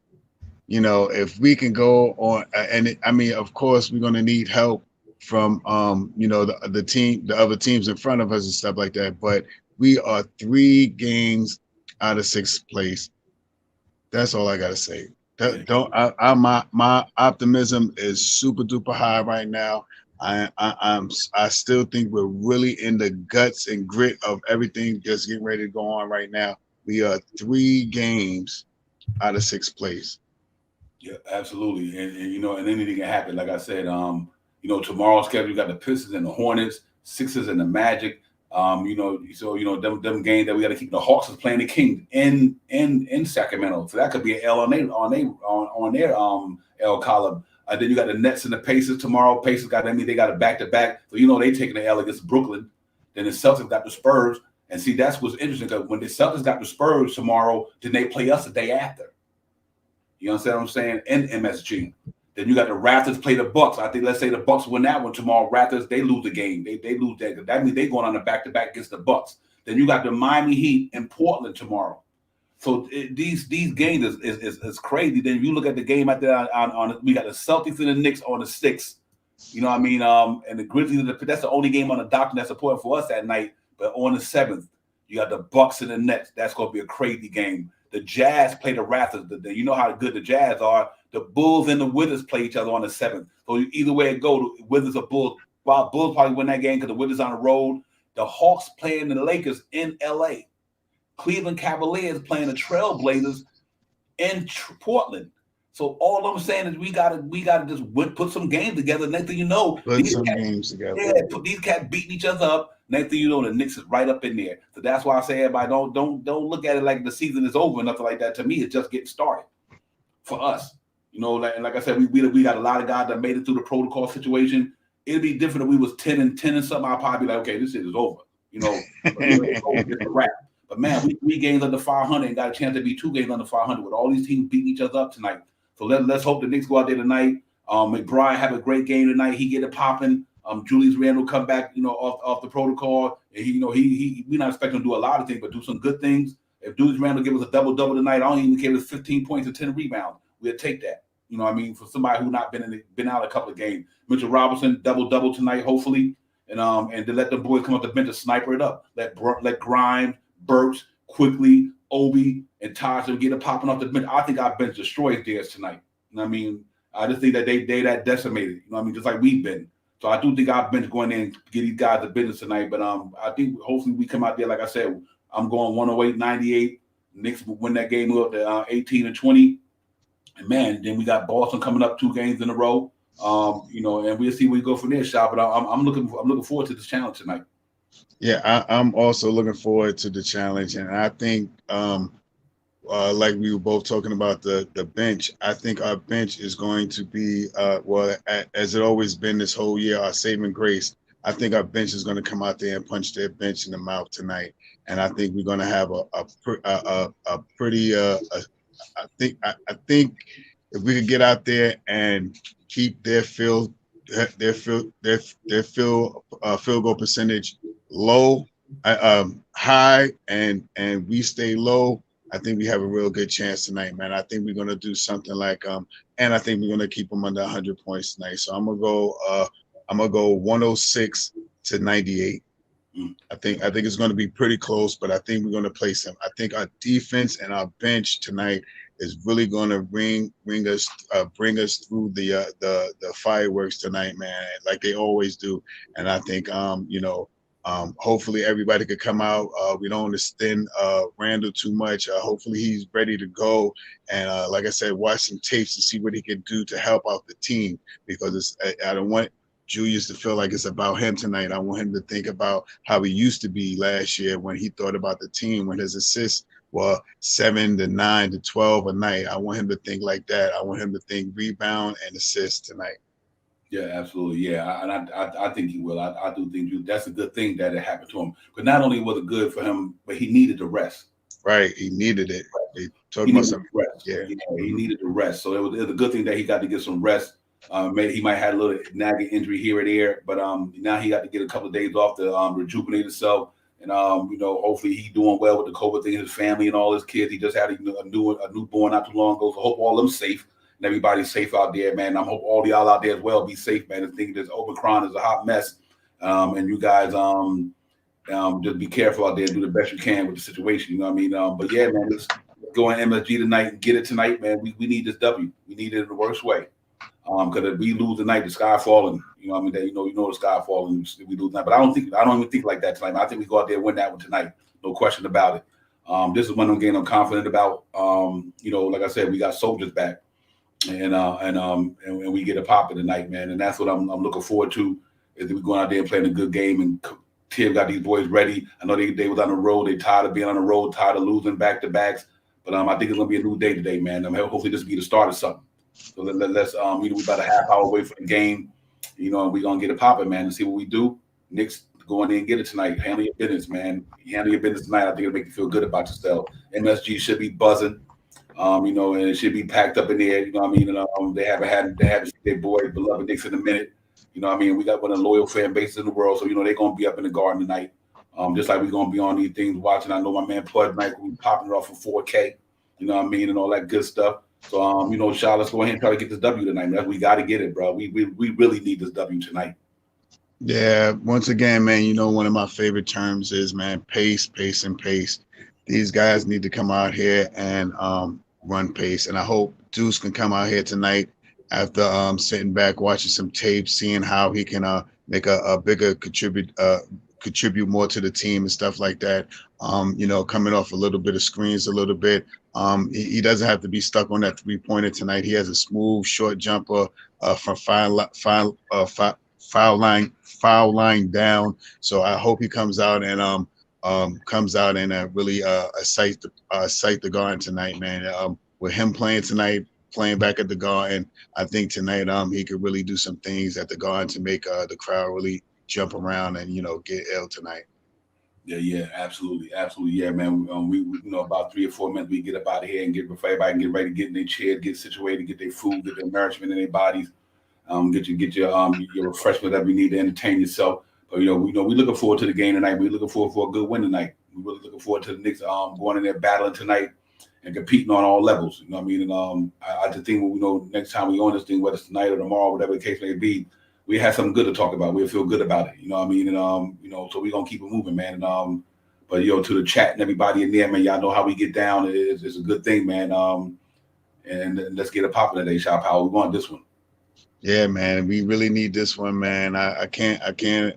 if we can go on, I mean, of course, we're going to need help from, the other teams in front of us and stuff like that. But we are 3 games out of 6th place. That's all I got to say. My optimism is super duper high right now. I still think we're really in the guts and grit of everything that's getting ready to go on right now. We are 3 games out of 6th place. Yeah, absolutely. And anything can happen. Like I said, tomorrow's schedule, you got the Pistons and the Hornets, Sixers and the Magic. Them games that we got to keep. The Hawks is playing the Kings in Sacramento, so that could be an L on their L column. Then you got the Nets and the Pacers tomorrow. Pacers they got a back-to-back, so they taking the L against Brooklyn. Then the Celtics got the Spurs, and see that's what's interesting because when the Celtics got the Spurs tomorrow, then they play us the day after. You understand what I'm saying? In MSG. Then you got the Raptors play the Bucks. I think let's say the Bucks win that one tomorrow. Raptors, they lose the game. They lose that. That means they going on the back-to-back against the Bucks. Then you got the Miami Heat in Portland tomorrow. So these games is crazy. Then if you look at the game out there on we got the Celtics and the Knicks on the 6th. You know what I mean? And the Grizzlies, that's the only game on the doctrine that's important for us that night. But on the 7th, you got the Bucks and the Nets. That's going to be a crazy game. The Jazz play the Raptors. You know how good the Jazz are. The Bulls and the Wizards play each other on the 7th. So either way it goes, the Wizards or Bulls. Well, Bulls probably win that game because the Wizards on the road. The Hawks playing the Lakers in L.A. Cleveland Cavaliers playing the Trailblazers in Portland. So all I'm saying is we gotta just put some games together. Next thing you know, games together. Yeah, put these cats beating each other up. Next thing you know, the Knicks is right up in there. So that's why I say everybody don't look at it like the season is over, nothing like that. To me, it's just getting started for us. Like I said, we got a lot of guys that made it through the protocol situation. It'd be different if we was 10-10 and something. I'd probably be like, okay, this shit is over. It's a wrap. But man, we 3 games under 500 and got a chance to be 2 games under 500 with all these teams beating each other up tonight. So let's hope the Knicks go out there tonight. McBride have a great game tonight. He get it popping. Julius Randle come back, off the protocol. And we not expecting him to do a lot of things, but do some good things. If Julius Randle give us a double-double tonight, I don't even care if it's 15 points and 10 rebounds. We'll take that. You know what I mean? For somebody who not been out a couple of games. Mitchell Robinson, double-double tonight, hopefully. And to let the boys come up the bench and sniper it up. Let Grimes, Burks, Quickly, Obi, and Taj get it popping off the bench. I think our bench destroys theirs tonight. You know what I mean? I just think that they that decimated. You know what I mean? Just like we've been. So I do think our bench going in and get these guys the business tonight. But I think hopefully we come out there, like I said, I'm going 108-98. Knicks will win that game up to 18-20. And man, then we got Boston coming up 2 games in a row. And we'll see where we go from there, Shop. But I'm looking forward to this challenge tonight. Yeah, I'm also looking forward to the challenge, and I think, like we were both talking about the bench, I think our bench is going to be, as it always been this whole year, our saving grace. I think our bench is going to come out there and punch their bench in the mouth tonight, and I think we're going to have a pretty. I think if we could get out there and keep their field goal percentage low, high, and we stay low, I think we have a real good chance tonight, man. I think we're gonna do something like and I think we're gonna keep them under 100 points tonight. So I'm gonna go 106-98. I think it's going to be pretty close, but I think we're going to place them. I think our defense and our bench tonight is really going to bring us through the fireworks tonight, man, like they always do. And I think hopefully everybody could come out. We don't want to extend Randall too much. Hopefully he's ready to go. And like I said, watch some tapes to see what he can do to help out the team, because I don't want Julius to feel like it's about him tonight. I want him to think about how he used to be last year when he thought about the team, when his assists were 7 to 9 to 12 a night. I want him to think like that. I want him to think rebound and assist tonight. Yeah, absolutely. Yeah, and I think he will. I do think that's a good thing that it happened to him. But not only was it good for him, but he needed the rest. Right, he needed it. They talking about some rest. Yeah, he needed the rest. So it was a good thing that he got to get some rest. Maybe he might have had a little nagging injury here or there, but now he got to get a couple of days off to rejuvenate himself. And hopefully he's doing well with the COVID thing, his family and all his kids. He just had a newborn not too long ago. So hope all of them safe. and everybody's safe out there, man. I hope all y'all out there as well be safe, man. I think this Omicron is a hot mess, and you guys just be careful out there and do the best you can with the situation. You know what I mean? But yeah, man, let's go on MSG tonight and get it tonight, man. We need this W. We need it in the worst way. Because if we lose tonight, the sky falling. You know what I mean? That you know the sky falling. If we lose tonight, but I don't even think like that tonight. I think we go out there and win that one tonight. No question about it. This is one of them games I'm confident about. Like I said, we got soldiers back, and we get a popping tonight, man. And that's what I'm looking forward to. Is that we going out there and playing a good game, and Tim got these boys ready. I know they was on the road. They tired of being on the road, tired of losing back to backs. But I think it's gonna be a new day today, man. Hopefully this will be the start of something. So let's we about a half hour away from the game, and we're gonna get it popping, man, and see what we do. Knicks go in there and get it tonight. Handle your business, man. You handle your business tonight. I think it'll make you feel good about yourself. MSG should be buzzing, and it should be packed up in there. You know what I mean? And they haven't seen their boy, beloved Knicks in a minute. You know what I mean? We got one of the loyal fan bases in the world, so they're gonna be up in the garden tonight. Just like we're gonna be on these things watching. I know my man Pud Mike will be popping it off for 4K. You know what I mean, and all that good stuff. So, Shaw, let's go ahead and try to get this W tonight, man. We got to get it, bro. We really need this W tonight. Yeah, once again, man, one of my favorite terms is, man, pace, pace, and pace. These guys need to come out here and run pace. And I hope Deuce can come out here tonight after sitting back, watching some tape, seeing how he can make a bigger contribute more to the team and stuff like that. Coming off a little bit of screens, a little bit. He doesn't have to be stuck on that 3-pointer tonight. He has a smooth, short jumper from foul line down. So I hope he comes out and really excite the guard tonight, man. With him playing tonight, playing back at the guard, and I think tonight he could really do some things at the guard to make the crowd really jump around and get ill tonight. Yeah, absolutely, yeah, man. We about 3 or 4 minutes we get up out of here and get everybody and get ready to get in their chair, get situated, get their food, get their nourishment in their bodies, get your refreshment that we need to entertain yourself. But we looking forward to the game tonight. We're looking forward for a good win tonight. We're really looking forward to the Knicks going in there battling tonight and competing on all levels. You know what I mean? And I just think next time we on this thing, whether it's tonight or tomorrow, whatever the case may be, we have something good to talk about. We'll feel good about it. You know what I mean? And so we're gonna keep it moving, man. And but to the chat and everybody in there, man, y'all know how we get down. It's a good thing, man. And let's get it popping today, Shop. How we want this one. Yeah, man. We really need this one, man. I can't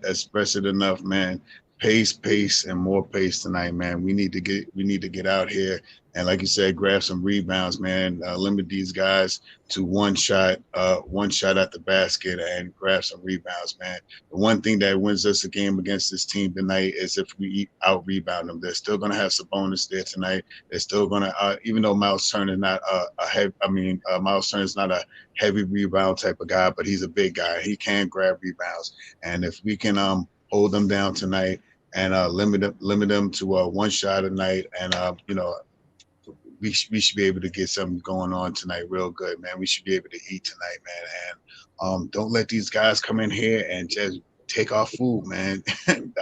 express it enough, man. Pace, and more pace tonight, man. We need to get out here and, like you said, grab some rebounds, man. Limit these guys to one shot at the basket and grab some rebounds, man. The one thing that wins us a game against this team tonight is if we out rebound them. They're still gonna have some bonus there tonight. They're still gonna, even though Miles Turner is not Miles Turner is not a heavy rebound type of guy, but he's a big guy. He can grab rebounds, and if we can hold them down tonight and limit them to one shot a night, and we should be able to get something going on tonight real good, man. We should be able to eat tonight, man. And don't let these guys come in here and just take our food, man.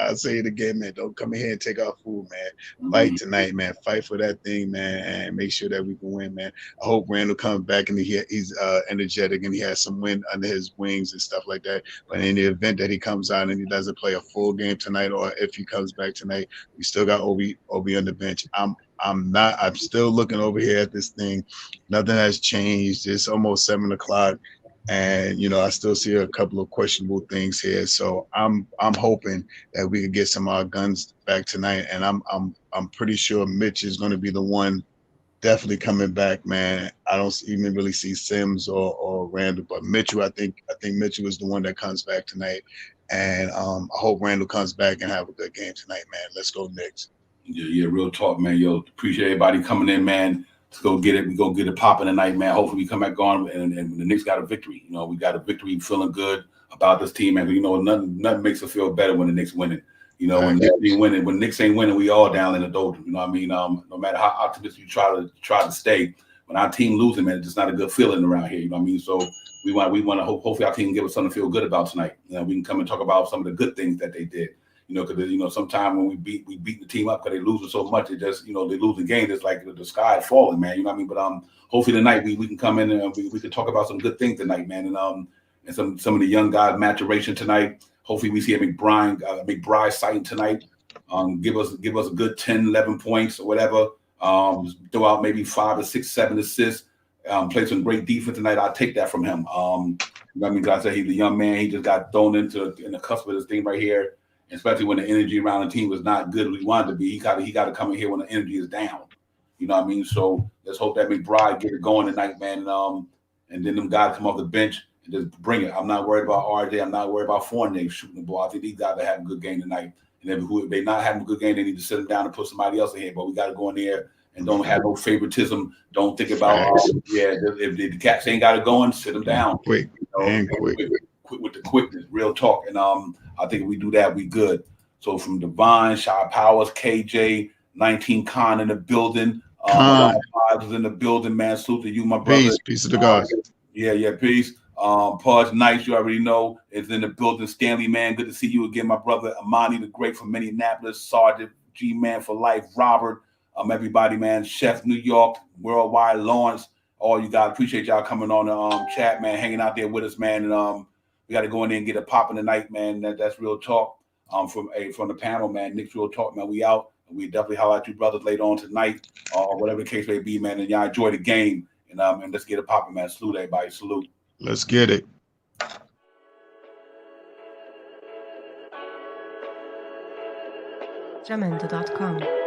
I'll say it again, man. Don't come in here and take our food, man. Fight tonight, man. Fight for that thing, man, and make sure that we can win, man. I hope Randall comes back and he's energetic and he has some wind under his wings and stuff like that. But in the event that he comes out and he doesn't play a full game tonight, or if he comes back tonight, we still got Obi on the bench. I'm still looking over here at this thing. Nothing has changed. It's almost 7:00. And I still see a couple of questionable things here, so I'm hoping that we can get some of our guns back tonight. And I'm pretty sure Mitch is going to be the one definitely coming back, man. I don't even really see Sims or Randall, but Mitchell. I think Mitchell is the one that comes back tonight, and I hope Randall comes back and have a good game tonight, man. Let's go Knicks. Yeah, real talk, man. Appreciate everybody coming in, man. Let's go get it. We go get it popping tonight, man. Hopefully we come back on and the Knicks got a victory. We got a victory, feeling good about this team, and nothing makes us feel better when the Knicks winning. When Knicks ain't winning, we all down in the doldrum. You know what I mean? No matter how optimistic you try to stay, when our team losing, man, it's just not a good feeling around here. You know what I mean? So we want to hopefully our team give us something to feel good about tonight. We can come and talk about some of the good things that they did. Because sometimes when we beat the team up because they losing so much, it just they lose the game. It's like the sky is falling, man. You know what I mean? But hopefully tonight we can come in and we can talk about some good things tonight, man. And some of the young guys maturation tonight. Hopefully we see a McBride sighting tonight. Give us a good 10, 11 points or whatever. Throw out maybe 5 or 6, 7 assists. Play some great defense tonight. I'll take that from him. Like I said, he's a young man. He just got thrown in the cusp of this thing right here. Especially when the energy around the team was not good as we wanted to be. He got to come in here when the energy is down. You know what I mean? So let's hope that McBride get it going tonight, man. And then them guys come off the bench and just bring it. I'm not worried about RJ. I'm not worried about Fournier shooting the ball. I think these guys are having a good game tonight. And if they're not having a good game, they need to sit them down and put somebody else in here. But we got to go in there and don't have no favoritism. Don't think about, if the cats ain't got it going, sit them down. Quick with the quickness, real talk. And I think if we do that, we good. So from Devon, Shy Powers, KJ, 19 Khan in the building. Khan was in the building, man. Salute to you, my brother. Peace to the guys. Peace. Pudge Nice, you already know, is in the building. Stanley, man, good to see you again, my brother. Amani the Great from Minneapolis. Sergeant G-Man for life. Robert, everybody, man. Chef New York, Worldwide, Lawrence. All you guys, appreciate y'all coming on the chat, man, hanging out there with us, man. And we got to go in there and get a pop in tonight, man. That's real talk. From the panel, man. Nick's Real Talk, man. We out. And we definitely holler at you brothers later on tonight, or whatever the case may be, man. And y'all enjoy the game. And let's get it popping, man. Salute everybody. Salute. Let's get it. Jamendo.com